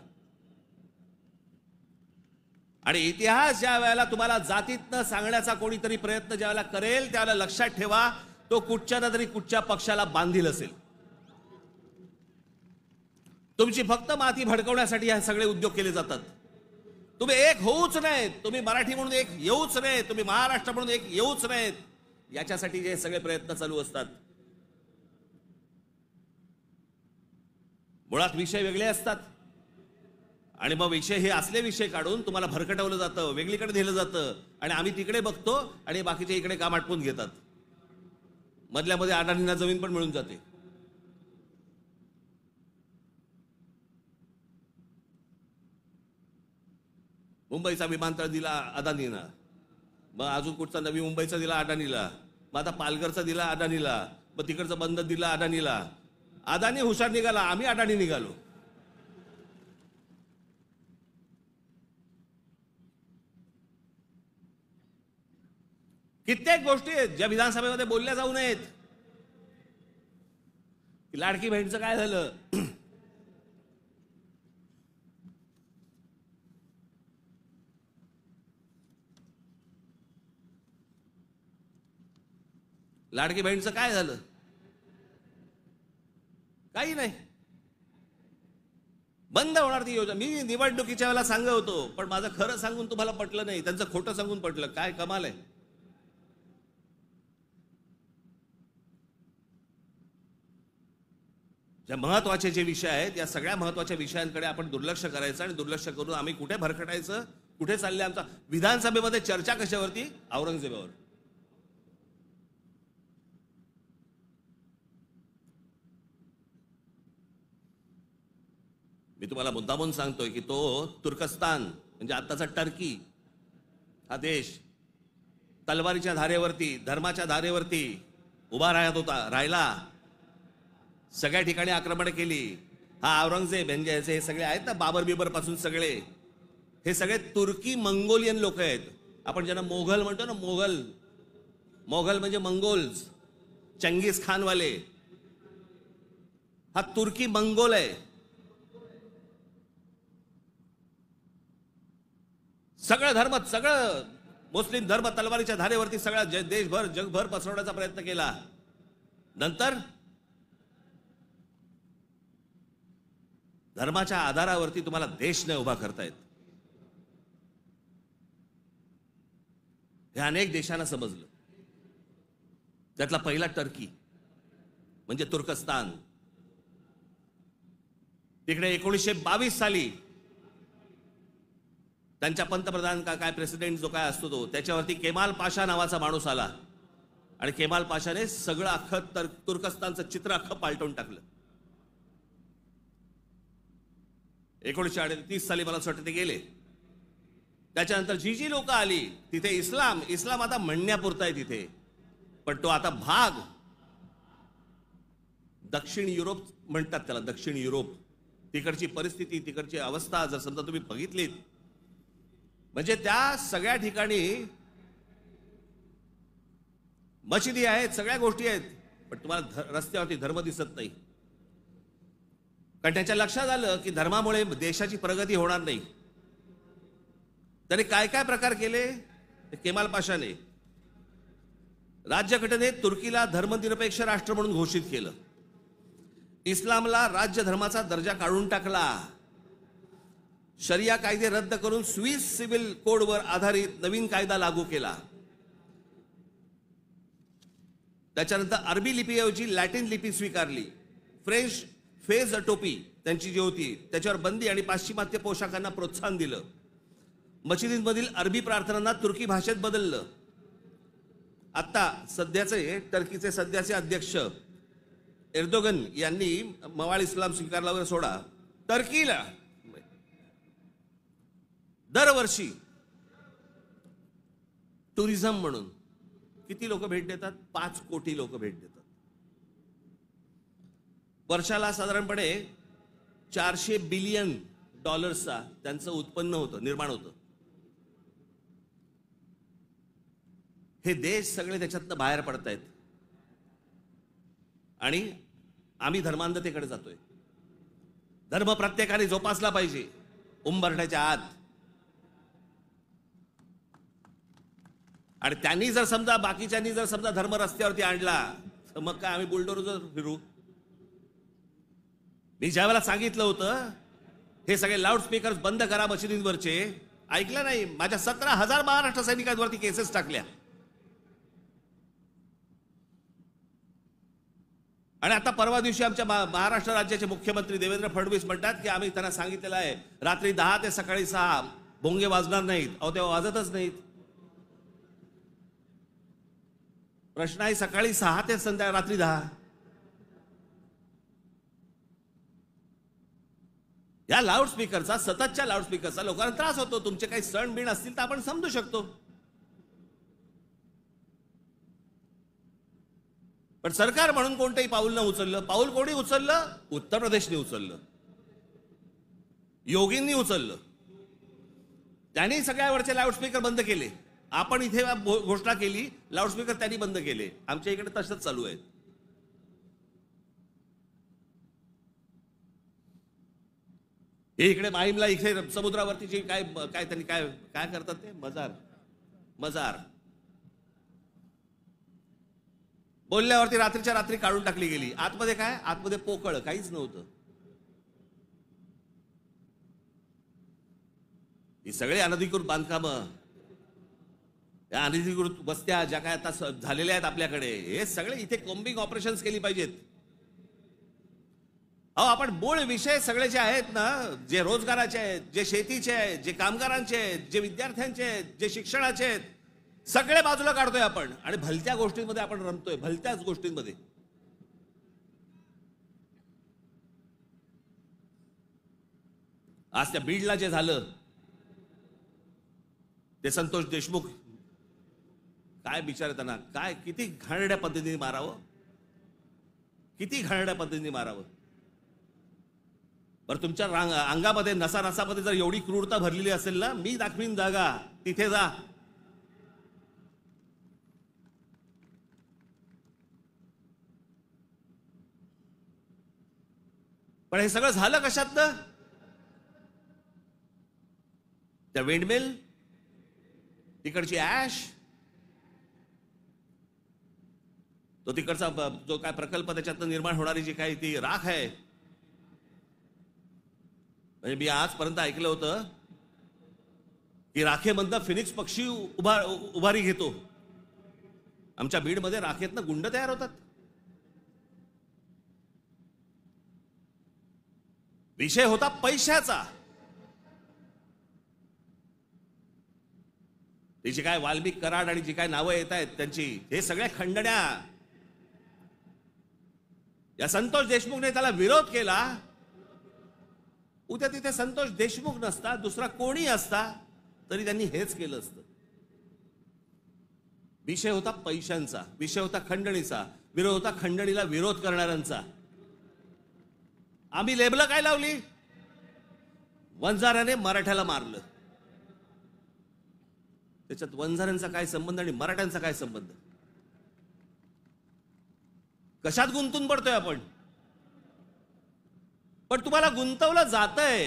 आणि इतिहास ज्या वेळेला तुम्हाला जातीतनं सांगण्याचा कोणीतरी प्रयत्न ज्या वेळेला करेल त्यावेळेला लक्षात ठेवा, तो कुठच्या ना तरी कुठच्या पक्षाला बांधील असेल. तुमची फक्त माती भडकवण्यासाठी हे सगळे उद्योग केले जातात. तुम्ही एक होऊच नाहीत, तुम्ही मराठी म्हणून एक येऊच नाहीत, तुम्ही महाराष्ट्र म्हणून एक येऊच नाहीत, याच्यासाठी हे सगळे प्रयत्न चालू असतात. मुळात विषय वेगळे असतात आणि मग विषय हे असले विषय काढून तुम्हाला भरकटवलं जातं, वेगळीकडे नेलं जातं आणि आम्ही तिकडे बघतो आणि बाकीचे इकडे काम आटपून घेतात. मधल्या मध्ये अडाणींना जमीन पण मिळून जाते. मुंबईचा विमानतळ दिला अदानीला, मग अजून कुठचा नवी मुंबईचा दिला अडाणीला, मग आता पालघरचा दिला अडाणीला, मग तिकडचा बंद दिला अडाणीला. अदानी हुशार निघाला, आम्ही अडाणी निघालो. कित्येक गोष्टी आहेत ज्या विधानसभेमध्ये बोलल्या जाऊ नयेत. लाडकी बहीणचं काय झालं? लाडकी बहीणचं काय झालं? काही नाही. बंद होणार ती योजना. मी निवडणुकीच्या वेळेला सांगत होतो, पण माझं खरं सांगून तुम्हाला पटलं नाही, त्यांचं खोटं सांगून पटलं. काय कमाल आहे. ज्या महत्वाचे जे विषय आहेत, या सगळ्या महत्वाच्या विषयांकडे आपण दुर्लक्ष करायचं आणि दुर्लक्ष करून आम्ही कुठे भरकटायचं, कुठे चालले आमचा. विधानसभेमध्ये चर्चा कशावरती? औरंगजेबावर. मी तुम्हाला मुद्दामून सांगतोय की तो तुर्कस्तान म्हणजे आताचा टर्की हा देश तलवारीच्या धारेवरती, धर्माच्या धारेवरती उभा राहिला. सगळ्या ठिकाणी आक्रमण केली. हा औरंगजेब म्हणजे हे सगळे आहेत ना, बाबर बिबर पासून सगळे, हे सगळे तुर्की मंगोलियन लोक आहेत. आपण ज्यांना मोघल म्हणतो ना, मोघल म्हणजे मंगोल्स, चंगीज खानवाले. हा तुर्की मंगोल आहे. सगळं धर्म, सगळं मुस्लिम धर्म तलवारीच्या धारेवरती सगळा देशभर जगभर पसरवण्याचा प्रयत्न केला. नंतर धर्माच्या आधारावरती तुम्हाला देश नाही उभा करतायत. हे अनेक देशांना समजलं. त्यातला पहिला टर्की म्हणजे तुर्कस्तान. तिकडे 1922 साली त्यांच्या पंतप्रधान काय प्रेसिडेंट जो काय असतो तो, त्याच्यावरती केमाल पाशा नावाचा माणूस आला आणि केमाल पाशाने सगळं अख्खं तुर्कस्तानचं चित्र अख्खं पालटून टाकलं. 1938 साली मला असं वाटतं ते गेले. त्याच्यानंतर जी लोक आली तिथे इस्लाम आता म्हणण्यापुरता आहे तिथे, पण तो आता भाग दक्षिण युरोप म्हणतात त्याला, दक्षिण युरोप. तिकडची परिस्थिती, तिकडची अवस्था जर समजा तुम्ही बघितलीत, म्हणजे त्या सगळ्या ठिकाणी मशिदी आहेत, सगळ्या गोष्टी आहेत, पण तुम्हाला रस्त्यावरती धर्म दिसत नाही. कारण त्यांच्या लक्षात आलं की धर्मामुळे देशाची प्रगती होणार नाही. त्याने काय काय प्रकार केले? केमाल पाशाने राज्यघटनेत तुर्कीला धर्मनिरपेक्ष राष्ट्र म्हणून घोषित केलं. इस्लामला राज्य धर्माचा दर्जा काढून टाकला. शरिया कायदे रद्द करून स्विस सिव्हिल कोडवर आधारित नवीन कायदा लागू केला. त्याच्यानंतर अरबी लिपीऐवजी लॅटिन लिपी स्वीकारली. फ्रेंच फेज टोपी त्यांची जी होती त्याच्यावर बंदी आणि पाश्चिमात्य पोशाखांना प्रोत्साहन दिलं. मशिदींमधील अरबी प्रार्थनांना तुर्की भाषेत बदललं. आता सध्याचे टर्कीचे सध्याचे अध्यक्ष एर्दोगन यांनी मवाळ इस्लाम स्वीकारला वगैरे सोडा, टर्कीला दरवर्षी टुरिझम म्हणून किती लोक भेट देतात? 5 कोटी लोक भेट देतात. वर्षाला साधारणपणे $400 बिलियन त्यांचं उत्पन्न होतं, निर्माण होतं. हे देश सगळे त्याच्यातनं बाहेर पडतायत आणि आम्ही धर्मांधतेकडे जातोय. धर्म प्रत्येकाने जोपासला पाहिजे उंबरठ्याच्या आत. आणि त्यांनी जर समजा बाकीच्यांनी जर समजा धर्म रस्त्यावरती आणला तर मग काय आम्ही बुलडोजर फिरू? मी ज्यावेळेला सांगितलं होतं हे सगळे लाऊडस्पीकर बंद करा मशिदींवरचे, ऐकलं नाही. माझ्या 17,000 महाराष्ट्र सैनिकांवरती केसेस टाकल्या. आणि आता परवा दिवशी आमच्या महाराष्ट्र राज्याचे मुख्यमंत्री देवेंद्र फडणवीस म्हणतात की आम्ही त्यांना सांगितलेलं आहे रात्री 10 ते सकाळी 6 भोंगे वाजणार नाहीत. अहो तेव्हा वाजतच नाहीत. प्रश्न आहे सकाळी 6 ते रात्री 10. या लाऊडस्पीकरचा, सततच्या लाऊडस्पीकरचा लोकांना त्रास होतो. तुमचे काही सण बिण असतील तर आपण समजू शकतो. पण सरकार म्हणून कोणतंही पाऊल न उचललं. पाऊल कोणी उचललं? उत्तर प्रदेशने उचललं, योगींनी उचललं. त्यांनी सगळ्यावरचे लाऊडस्पीकर बंद केले. आपण इथे घोषणा केली, लाऊडस्पीकर त्यांनी बंद केले. आमच्या इकडे तसंच चालू आहे. हे इकडे माहीमला इथे समुद्रावरतीची काय काय त्यांनी काय काय करतात ते मजार बोलल्यावरती रात्रीच्या रात्री काढून टाकली गेली. आतमध्ये काय? आतमध्ये पोकळ काहीच नव्हतं. ही सगळे अनधिकृत बांधकामं, या अनधिकृत वस्त्या ज्या काय आता झालेल्या आहेत आपल्याकडे, हे सगळे इथे कॉम्बिंग ऑपरेशन्स केली पाहिजेत. अहो, आपण मूळ विषय सगळे जे आहेत ना, जे रोजगाराचे आहेत, जे शेतीचे आहेत, जे कामगारांचे आहेत, जे विद्यार्थ्यांचे आहेत, जे शिक्षणाचे आहेत, सगळे बाजूला काढतोय आपण आणि भलत्या गोष्टींमध्ये आपण रमतोय, भलत्याच गोष्टींमध्ये. आज त्या बीडला जे झालं, ते संतोष देशमुख काय बिचारे, त्यांना काय किती घाणेरड्या पद्धतीने मारावं, किती घाणेरड्या पद्धतीने मारावं. बरं, तुमच्या अंगामध्ये नसामध्ये जर एवढी क्रूरता भरलेली असेल ना, मी दाखवीन जागा, तिथे जा. पण हे सगळं झालं कशात? त्या विंडमिल, तिकडची ऍश, तो तिकडचा जो काय प्रकल्प, त्याच्यातनं निर्माण होणारी जी काही ती राख आहे. म्हणजे मी आजपर्यंत ऐकलं होतं की राखेमधनं फिनिक्स पक्षी उभारी घेतो. आमच्या बीडमध्ये राखेतनं गुंड तयार होतात. विषय होता पैशाचा. तिची काय वाल्मिक कराड आणि जी काय नावं येत आहेत त्यांची, हे सगळ्या खंडण्या. या संतोष देशमुखने त्याला विरोध केला. उद्या तिथे संतोष देशमुख नसता, दुसरा कोणी असता तरी त्यांनी हेच केलं असतं. विषय होता पैशांचा, विषय होता खंडणीचा, विरोध होता खंडणीला विरोध करणाऱ्यांचा. आम्ही लेबलं काय लावली? वंजाऱ्याने मराठ्याला मारलं. त्याच्यात वंजाऱ्यांचा काय संबंध आणि मराठ्यांचा काय संबंध? कशात गुंतून पडतोय आपण? पण तुम्हाला गुंतवलं जातंय.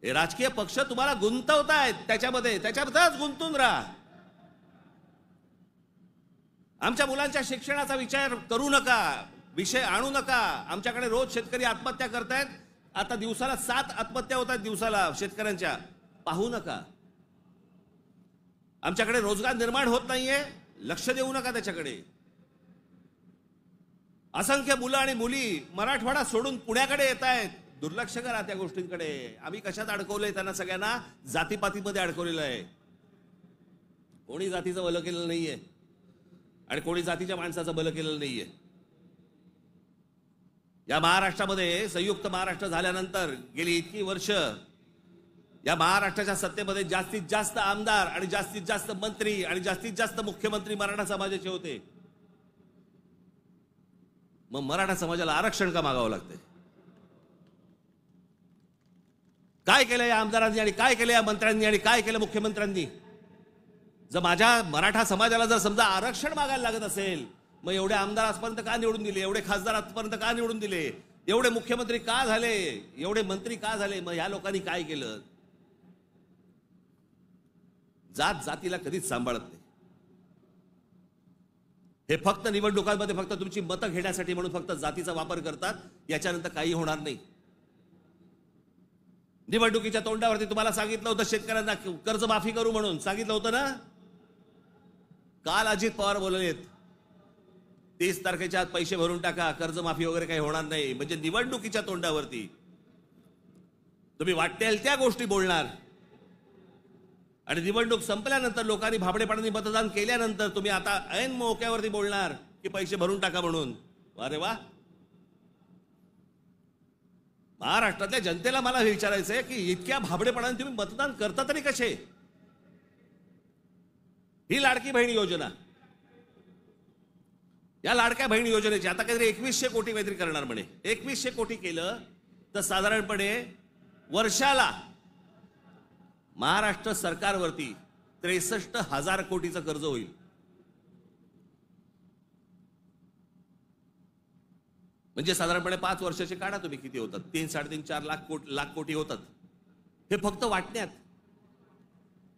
हे राजकीय पक्ष तुम्हाला गुंतवतायत त्याच्यामध्येच गुंतून राहा. आमच्या मुलांच्या शिक्षणाचा विचार करू नका, विषय आणू नका. आमच्याकडे रोज शेतकरी आत्महत्या करतायत. आता दिवसाला 7 आत्महत्या होत आहेत दिवसाला शेतकऱ्यांच्या. पाहू नका. आमच्याकडे रोजगार निर्माण होत नाहीये, लक्ष देऊ नका त्याच्याकडे. असंख्य मुलं आणि मुली मराठवाडा सोडून पुण्याकडे येत आहेत. दुर्लक्ष करा त्या गोष्टींकडे. आम्ही कशात अडकवलंय त्यांना? सगळ्यांना जातीपातीमध्ये अडकवलेलं आहे. कोणी जातीचं भलं केलेलं नाहीये आणि कोणी जातीच्या माणसाचं भलं केलेलं नाहीये. या महाराष्ट्रामध्ये संयुक्त महाराष्ट्र झाल्यानंतर गेली इतकी वर्ष या महाराष्ट्राच्या सत्तेमध्ये जास्तीत जास्त आमदार आणि जास्तीत जास्त मंत्री आणि जास्तीत जास्त मुख्यमंत्री मराठा समाजाचे होते. मग मराठा समाजाला आरक्षण का मागावं लागतंय? काय केलं या आमदारांनी आणि काय केलं या मंत्र्यांनी आणि काय केलं मुख्यमंत्र्यांनी? जर माझ्या मराठा समाजाला जर समजा आरक्षण मागायला लागत असेल, मग एवढे आमदार आजपर्यंत का निवडून दिले? एवढे खासदार आजपर्यंत का निवडून दिले? एवढे मुख्यमंत्री का झाले? एवढे मंत्री का झाले? मग या लोकांनी काय केलं? जात जातीला कधीच सांभाळत नाही. हे फक्त निवडणुकांमध्ये फक्त तुमची मतं घेण्यासाठी म्हणून फक्त जातीचा वापर करतात. याच्यानंतर काही होणार नाही. निवडणुकीच्या तोंडावरती तुम्हाला सांगितलं होतं शेतकऱ्यांना कर्जमाफी करू म्हणून, सांगितलं होतं ना. काल अजित पवार बोललेत 30 तारखेच्या आत पैसे भरून टाका, कर्जमाफी वगैरे काही होणार नाही. म्हणजे निवडणुकीच्या तोंडावरती तुम्ही वाटेल त्या गोष्टी बोलणार आणि निवडणूक संपल्यानंतर लोकांनी भाबडेपणाने मतदान केल्यानंतर तुम्ही आता ऐन मोक्यावरती बोलणार की पैसे भरून टाका म्हणून. अरे वा. महाराष्ट्रातल्या जनतेला मला हे विचारायचंय की इतक्या भाबडेपणाने तुम्ही मतदान करता तरी कसे? ही लाडकी बहीण योजना, या लाडक्या बहीण योजनेची आता काहीतरी 2100 कोटी काहीतरी करणार म्हणे. 2100 कोटी केलं तर साधारणपणे वर्षाला महाराष्ट्र सरकारवरती 63,000 कोटीचं कर्ज होईल. म्हणजे साधारणपणे 5 वर्षाचे काढा तुम्ही किती होतात. 3-3.5-4 लाख कोटी होतात. हे फक्त वाटण्यात.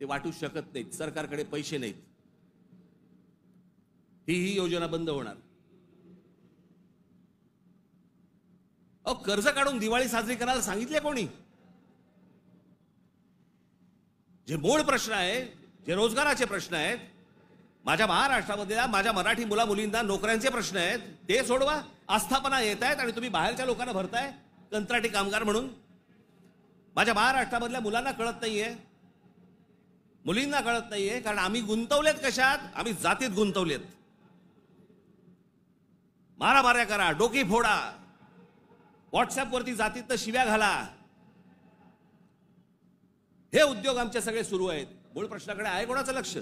ते वाटू शकत नाहीत, सरकारकडे पैसे नाहीत. ही योजना बंद होणार. अहो, कर्ज काढून दिवाळी साजरी करायला सांगितले कोणी? जे मूळ प्रश्न आहे, जे रोजगाराचे प्रश्न आहेत, माझ्या महाराष्ट्रामध्ये माझ्या मराठी मुला मुलींना नोकऱ्यांचे प्रश्न आहेत, ते सोडवा. आस्थापना येत आहेत आणि तुम्ही बाहेरच्या लोकांना भरताय कंत्राटी कामगार म्हणून. माझ्या महाराष्ट्रामधल्या मुलांना कळत नाहीये, मुलींना कळत नाहीये, कारण आम्ही गुंतवलेत कशात? आम्ही जातीत गुंतवलेत. मारामाऱ्या करा, डोकी फोडा, व्हॉट्सअपवरती जातीत शिव्या घाला, हे उद्योग आमचे सगळे सुरू आहेत. मूळ प्रश्नाकडे आहे कोणाचं लक्ष?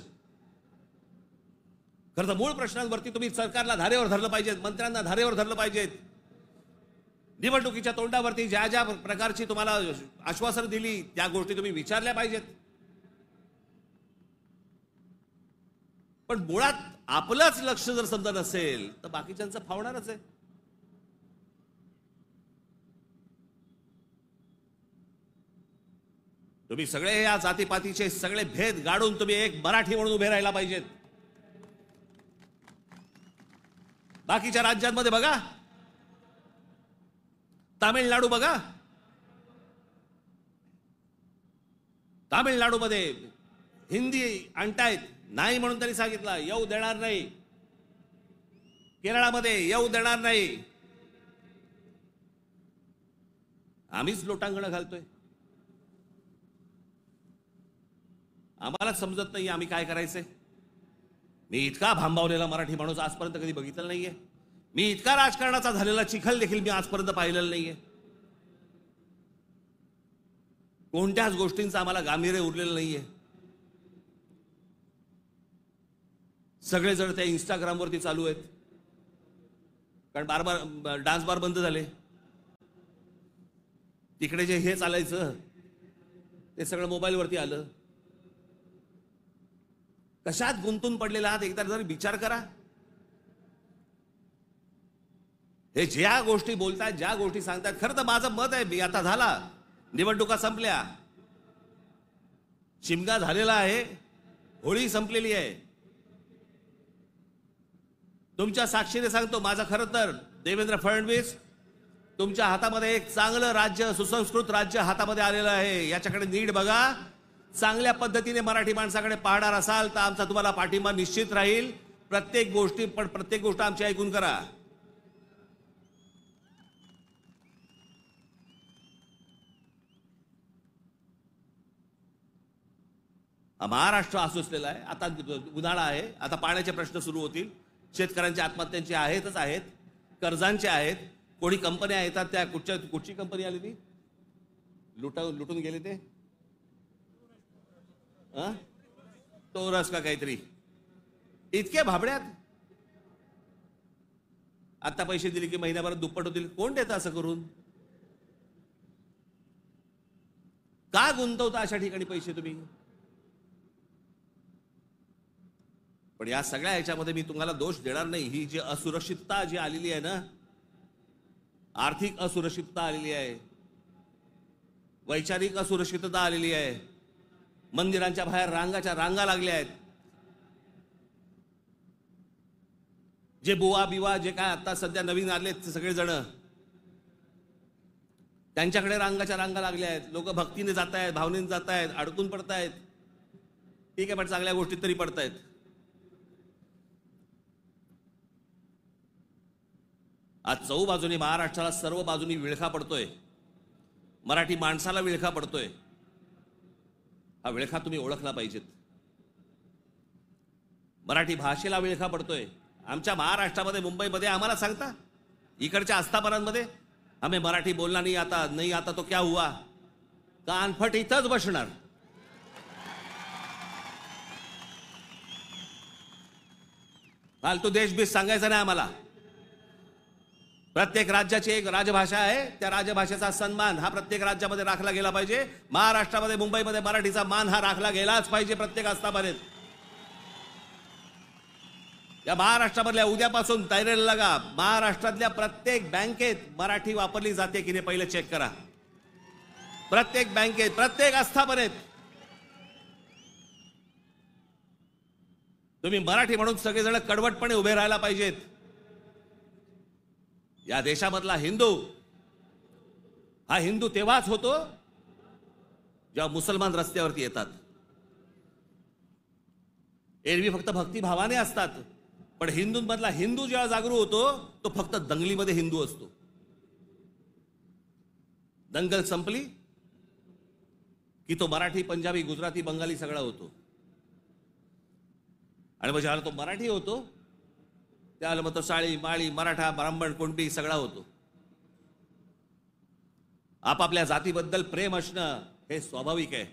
खरं तर मूळ प्रश्नांवरती तुम्ही सरकारला धारेवर धरलं पाहिजेत, मंत्र्यांना धारेवर धरलं पाहिजेत. निवडणुकीच्या तोंडावरती ज्या ज्या प्रकारची तुम्हाला आश्वासन दिली त्या गोष्टी तुम्ही विचारल्या पाहिजेत. पण मुळात आपलंच लक्ष जर समजा नसेल तर बाकीच्यांचं फावणारच आहे. तुम्ही सगळे या जातीपातीचे सगळे भेद गाडून तुम्ही एक मराठी म्हणून उभे राहायला पाहिजेत. बाकीच्या राज्यांमध्ये बघा, तामिळनाडू बघा, तामिळनाडूमध्ये हिंदी आणतायत, नाही म्हणून त्यांनी सांगितलं येऊ देणार नाही. केरळामध्ये येऊ देणार नाही. आम्हीच लोटांगण घालतोय. आम्हाला समजत नाही आम्ही काय करायचंय. मी इतका भांबावलेला मराठी माणूस आजपर्यंत कधी बघितलं नाहीये. मी इतका राजकारणाचा झालेला चिखल देखील मी आजपर्यंत पाहिलेलं नाहीये. कोणत्याच गोष्टींचं आम्हाला गांभीर्य उरलेलं नाहीये. सगळे जण त्या इंस्टाग्रामवरती चालू आहेत, कारण बार डान्स बार बंद झाले. तिकडे जे हे चालायचं ते सगळं मोबाईलवरती आलं. कशात गुंतून पडलेला आहात एकदा जरी विचार करा. हे ज्या गोष्टी बोलतायत, ज्या गोष्टी सांगतायत, खरं तर माझं मत आहे, मी आता झाला, निवडणुका संपल्या, शिमगा झालेला आहे, होळी संपलेली आहे. तुमच्या साक्षीने सांगतो, माझं खरं तर देवेंद्र फडणवीस तुमच्या हातामध्ये एक चांगलं राज्य, सुसंस्कृत राज्य हातामध्ये आलेलं आहे. याच्याकडे नीट बघा. चांगल्या पद्धतीने मराठी माणसाकडे पाहणार असाल तर आमचा तुम्हाला पाठिंबा निश्चित राहील. प्रत्येक गोष्ट आमची ऐकून करा. महाराष्ट्र आसुसलेला आहे. आता उन्हाळा आहे, आता पाण्याचे प्रश्न सुरू होतील. शेतकऱ्यांच्या आत्महत्यांचे आहेतच आहेत, कर्जांचे आहेत. कोणी कंपन्या येतात, त्या कुठची कंपनी आली ती लुटून गेले ते टोरस का काहीतरी, इतके भाबड्यात. आता पैसे दिले की महिन्याभरात दुप्पट होतील. कोण देतं असं करून? का गुंतवता अशा ठिकाणी पैसे तुम्ही? पण या सगळ्या ह्याच्यामध्ये मी तुम्हाला दोष देणार नाही. ही जी असुरक्षितता जी आलेली आहे ना, आर्थिक असुरक्षितता आलेली आहे, वैचारिक असुरक्षितता आलेली आहे, मंदिरांच्या बाहेर रांगा लागल्या आहेत. जे बुवा बिवा जे काय आता सध्या नवीन आलेत सगळेजण, त्यांच्याकडे रांगा लागल्या आहेत. लोक भक्तीने जात आहेत, भावनेने जात आहेत, अडकून पडतायत. ठीक आहे, पण चांगल्या गोष्टीत तरी पडतायत. आज चहूबाजूनी महाराष्ट्राला सर्व बाजूनी विळखा पडतोय. मराठी माणसाला विळखा पडतोय. हा विळखा तुम्ही ओळखला पाहिजेत. मराठी भाषेला विळखा पडतोय. आमच्या महाराष्ट्रामध्ये, मुंबईमध्ये आम्हाला सांगता, इकडच्या आस्थापनांमध्ये हमें मराठी बोलना नहीं आता तो क्या हुआ, कानफट इथंच बसणार. फालतू देशबीस सांगायचं नाही आम्हाला. प्रत्येक राज्याची एक राजभाषा आहे, त्या राजभाषेचा सन्मान हा प्रत्येक राज्यामध्ये राखला गेला पाहिजे. महाराष्ट्रामध्ये मुंबईमध्ये मराठीचा मान हा राखला गेलाच पाहिजे प्रत्येक आस्थापनेत. या महाराष्ट्रामधल्या उद्यापासून तयारीला लागा. महाराष्ट्रातल्या प्रत्येक बँकेत मराठी वापरली जाते की नाही पहिले चेक करा. प्रत्येक बँकेत, प्रत्येक आस्थापनेत तुम्ही मराठी म्हणून सगळेजण कडवटपणे उभे राहायला पाहिजेत. या देशामधला हिंदू हा हिंदू तेव्हाच होतो जेव्हा मुसलमान रस्त्यावरती येतात. एरवी फक्त भक्तिभावाने असतात, पण हिंदूंमधला हिंदू जेव्हा जागरूक होतो तो फक्त दंगलीमध्ये हिंदू असतो. दंगल संपली की तो मराठी, पंजाबी, गुजराती, बंगाली सगळा होतो. आणि मग ज्याला तो मराठी होतो त्याला मग तो साळी, माळी, मराठा, ब्राह्मण, कुणबी सगळा होतो. आपापल्या जातीबद्दल प्रेम असणं हे स्वाभाविक आहे,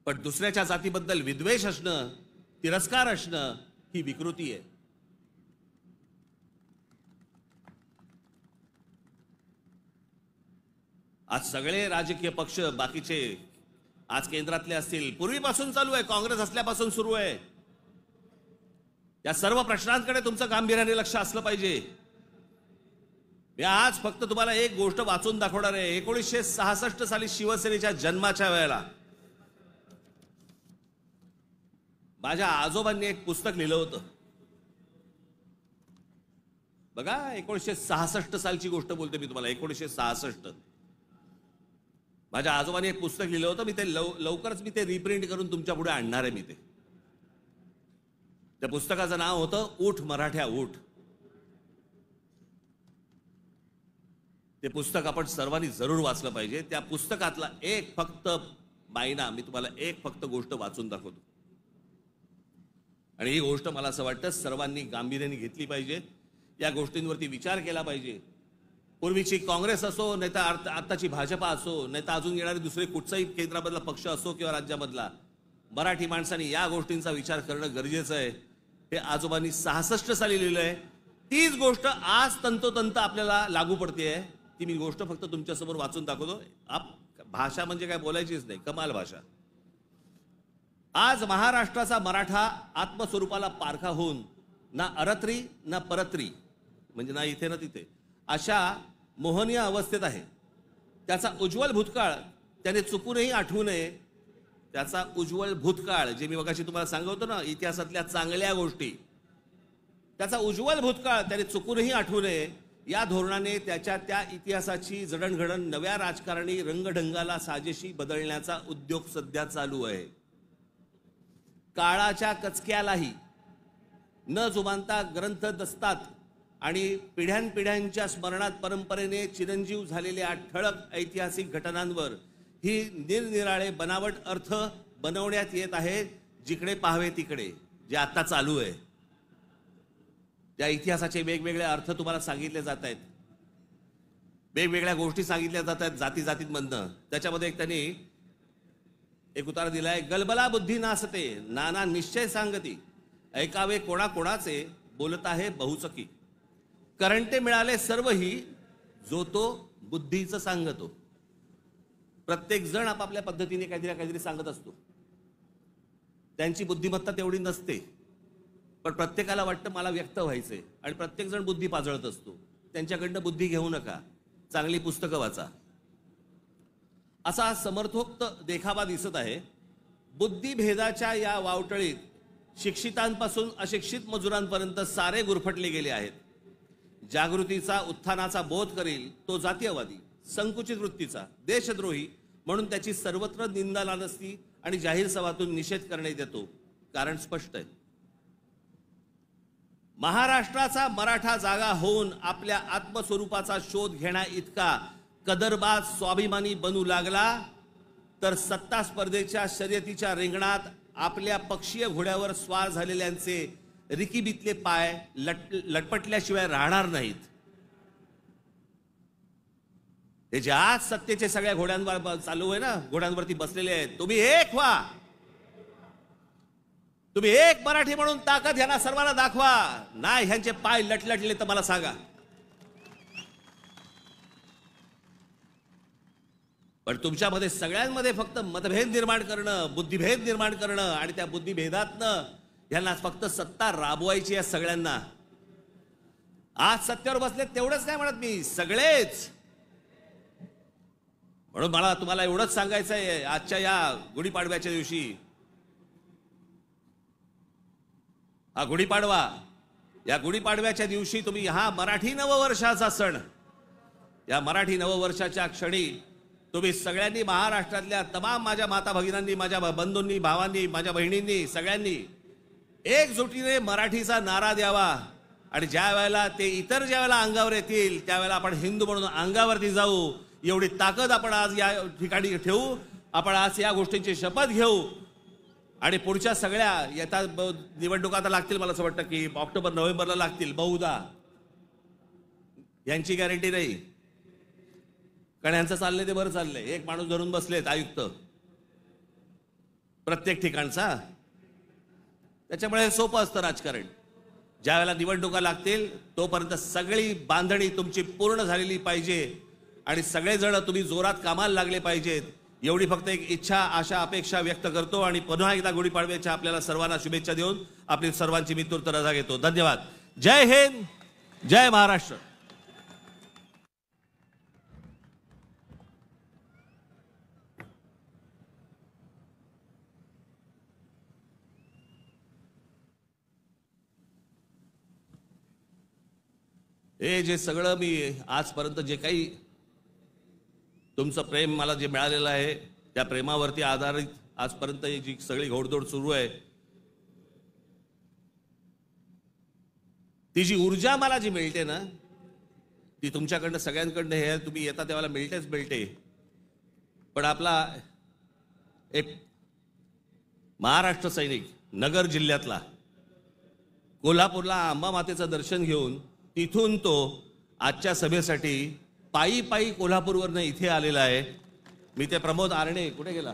पण दुसऱ्याच्या जातीबद्दल विद्वेष असणं, तिरस्कार असणं ही विकृती आहे. आज सगळे राजकीय पक्ष बाकीचे आज केंद्रातले असतील, पूर्वीपासून चालू आहे, काँग्रेस असल्यापासून सुरू आहे. या सर्व प्रश्नांकडे तुमचं गांभीर्याने लक्ष असलं पाहिजे. मी आज फक्त तुम्हाला एक गोष्ट वाचून दाखवणार आहे. 1966 साली शिवसेनेच्या जन्माच्या वेळेला माझ्या आजोबांनी एक पुस्तक लिहिलं होतं. बघा, 1966 सालची गोष्ट बोलते मी तुम्हाला. 1966 माझ्या आजोबांनी एक पुस्तक लिहिलं होतं. मी ते लवकरच मी ते रिप्रिंट करून तुमच्या पुढे आणणार आहे. मी ते त्या पुस्तकाचं नाव होतं ऊठ मराठ्या ऊठ. ते पुस्तक आपण सर्वांनी जरूर वाचलं पाहिजे. त्या पुस्तकातला एक फक्त मायना मी तुम्हाला एक फक्त गोष्ट वाचून दाखवतो, आणि ही गोष्ट मला असं वाटतं सर्वांनी गांभीर्याने घेतली पाहिजे. या गोष्टींवरती विचार केला पाहिजे. पूर्वीची काँग्रेस असो, नाही तर आत्ताची भाजपा असो, नाही तर अजून येणारे दुसरे कुठचाही केंद्रामधला पक्ष असो किंवा राज्यामधला, मराठी माणसांनी या गोष्टींचा विचार करणं गरजेचं आहे. हे आजोबांनी 66 साली लिहिलंय. तीच गोष्ट आज तंतोतंत आपल्याला लागू पडते. ती मी गोष्ट फक्त तुमच्यासमोर वाचून दाखवतो. भाषा म्हणजे काय बोलायचीच नाही, कमाल भाषा. आज महाराष्ट्राचा मराठा आत्मस्वरूपाला पारखा होऊन ना अरत्री ना परत्री, म्हणजे ना इथे ना तिथे, अशा मोहनीय अवस्थेत आहे. त्याचा उज्ज्वल भूतकाळ त्याने चुकूनही आठवू नये. त्याचा उज्ज्वल भूतकाळ, जे मी मगाशी तुम्हाला सांगत होतो ना, इतिहासातल्या चांगल्या गोष्टी, त्याचा उज्ज्वल भूतकाळ त्याने चुकूनही आठवू नये. या धोरणाने त्याच्या त्या इतिहासाची जडणघडण नव्या राजकारणी रंगढंगाला साजेशी बदलण्याचा उद्योग सध्या चालू आहे. काळाच्या कचक्यालाही न जुमानता ग्रंथ दस्तात आणि पिढ्यानपिढ्यांच्या स्मरणात परंपरेने चिरंजीव झालेल्या ठळक ऐतिहासिक घटनांवर ही निरनिराळे बनावट अर्थ बनवण्यात येत आहे. जिकडे पाहावे तिकडे जे आता चालू आहे, त्या इतिहासाचे वेगवेगळे अर्थ तुम्हाला सांगितले जात आहेत, वेगवेगळ्या गोष्टी सांगितल्या जात आहेत जाती जातींमधनं. त्याच्यामध्ये एक त्यांनी एक उतारा दिलाय, गलबला बुद्धी नासते नाना निश्चय सांगती, ऐकावे कोणाकोणाचे बोलत आहे बहुचकी, करंटे मिळाले सर्वही जो तो बुद्धीचं सांगतो. प्रत्येक जण आपापल्या पद्धतीने काहीतरी सांगत असतो. त्यांची बुद्धिमत्ता तेवढी नसते, पण प्रत्येकाला वाटतं मला व्यक्त व्हायचंय, आणि प्रत्येक जण बुद्धी पाजळत असतो. त्यांच्याकडनं बुद्धी घेऊ नका, चांगली पुस्तकं वाचा. असा समर्थोक्त देखावा दिसत आहे. बुद्धिभेदाच्या या वावटळीत शिक्षितांपासून अशिक्षित मजुरांपर्यंत सारे गुरफटले गेले आहेत. जागृतीचा, उत्थानाचा बोध करील तो जातीयवादी, संकुचित वृत्तीचा, देशद्रोही म्हणून त्याची सर्वत्र निंदा नानस्ती आणि जाहीर सभातून निषेध करण्यात येतो. कारण स्पष्ट आहे. महाराष्ट्राचा मराठा जागा होऊन आपल्या आत्मस्वरूपाचा शोध घेण्या इतका कदरबाज स्वाभिमानी बनू लागला तर सत्ता स्पर्धेच्या शर्यतीच्या रिंगणात आपल्या पक्षीय घोड्यावर स्वार झालेल्यांचे रिकीबितले पाय लटपटल्याशिवाय राहणार नाहीत. हे जे आज सत्तेचे सगळ्या घोड्यांवर चालू आहे ना, घोड्यांवरती बसलेले आहेत, तुम्ही एक व्हा. तुम्ही एक मराठी म्हणून ताकद ह्यांना सर्वांना दाखवा. नाही ह्यांचे पाय लटलटले तर मला सांगा. पण तुमच्यामध्ये सगळ्यांमध्ये फक्त मतभेद निर्माण करणं, बुद्धिभेद निर्माण करणं आणि त्या बुद्धिभेदातनं यांना फक्त सत्ता राबवायची आहे सगळ्यांना. आज सत्तेवर बसले तेवढंच नाही म्हणत मी, सगळेच. म्हणून मला तुम्हाला एवढंच सांगायचं आहे आजच्या या गुढीपाडव्याच्या दिवशी. हा गुढीपाडवा, या गुढीपाडव्याच्या दिवशी तुम्ही हा मराठी नववर्षाचा सण, या मराठी नववर्षाच्या क्षणी तुम्ही सगळ्यांनी महाराष्ट्रातल्या तमाम माझ्या माता भगिनींनी, माझ्या बंधूंनी, भावांनी, माझ्या बहिणींनी, सगळ्यांनी एकजुटीने मराठीचा नारा द्यावा. आणि ज्या वेळेला ते इतर ज्या वेळेला अंगावर येतील त्यावेळेला आपण हिंदू म्हणून अंगावरती जाऊ. एवढी ताकद आपण आज या ठिकाणी ठेवू. आपण आज या गोष्टींची शपथ घेऊ. आणि पुढच्या सगळ्या येता निवडणुका आता लागतील, मला असं वाटतं की ऑक्टोबर नोव्हेंबरला लागतील बहुधा. यांची गॅरंटी नाही, कारण यांचं चाललंय ते बरं चाललंय. एक माणूस धरून बसलेत आयुक्त प्रत्येक ठिकाणचा. त्याच्यामुळे सोपं असतं राजकारण. ज्या वेळेला निवडणुका लागतील तोपर्यंत सगळी बांधणी तुमची पूर्ण झालेली पाहिजे आणि सगळेजण तुम्ही जोरात कामाला लागले पाहिजेत. एवढी फक्त एक इच्छा, आशा, अपेक्षा व्यक्त करतो आणि पुन्हा एकदा गुढीपाडव्याच्या आपल्याला सर्वांना शुभेच्छा देऊन आपली सर्वांची मी तूर्त रजा घेतो. धन्यवाद. जय हिंद, जय महाराष्ट्र. हे जे सगळं मी आजपर्यंत जे काही तुमचं प्रेम मला जे मिळालेलं आहे त्या प्रेमावरती आधारित आजपर्यंत जी सगळी घोडदौड सुरू आहे, ती जी ऊर्जा मला जी मिळते ना, ती तुमच्याकडनं सगळ्यांकडनं हे तुम्ही येता तेव्हा मिळते. पण आपला एक महाराष्ट्र सैनिक नगर जिल्ह्यातला कोल्हापूरला अंबा मातेचं दर्शन घेऊन तिथून तो आजच्या सभेसाठी पायी पायी कोल्हापूरवरनं इथे आलेला आहे. मी ते प्रमोद आरणे, कुठे गेला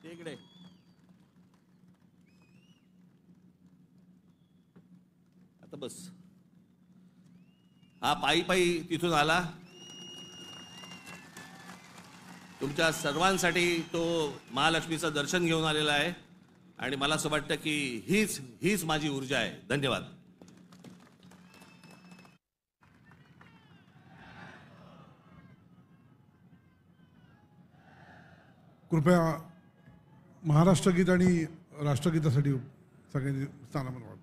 इकडे, आता बस, हा पायी पायी तिथून आला. तुमच्या सर्वांसाठी तो महालक्ष्मीचं दर्शन घेऊन आलेला आहे आणि मला असं वाटतं की हीच माझी ऊर्जा आहे. धन्यवाद. कृपया महाराष्ट्र गीत आणि राष्ट्रगीतासाठी सगळ्यांनी स्थानापन्न व्हावं.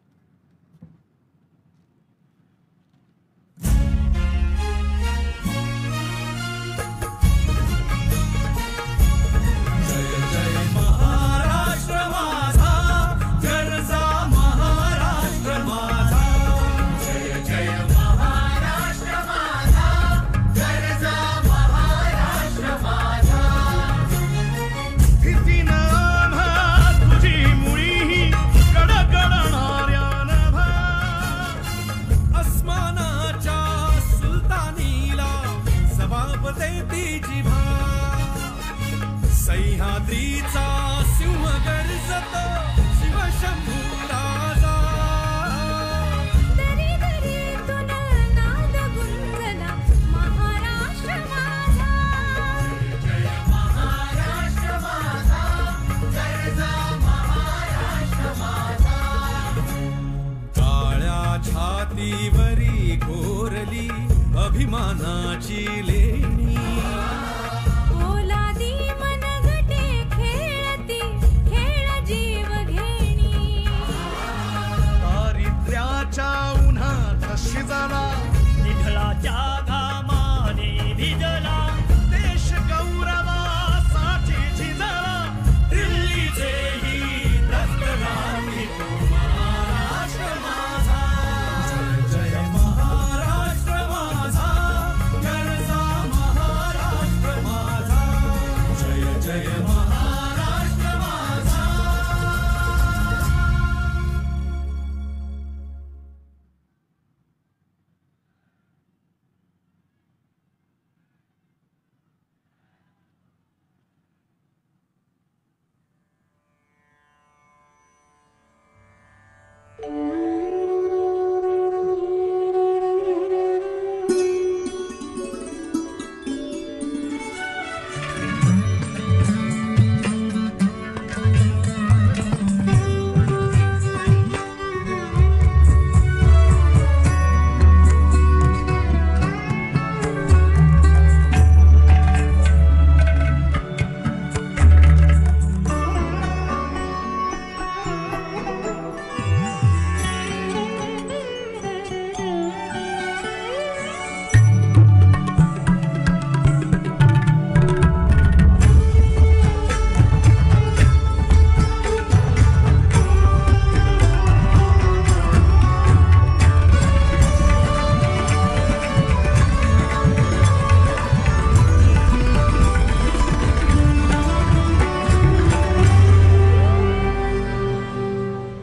सह्याद्रीचा सिंह गर्जतो शिवशंभू राजा. दरी दरीतून नाद गुंजला महाराष्ट्र माझा. जय महाराष्ट्र माझा, जय महाराष्ट्र माझा. काळ्या छातीवरी कोरली अभिमानाची लेख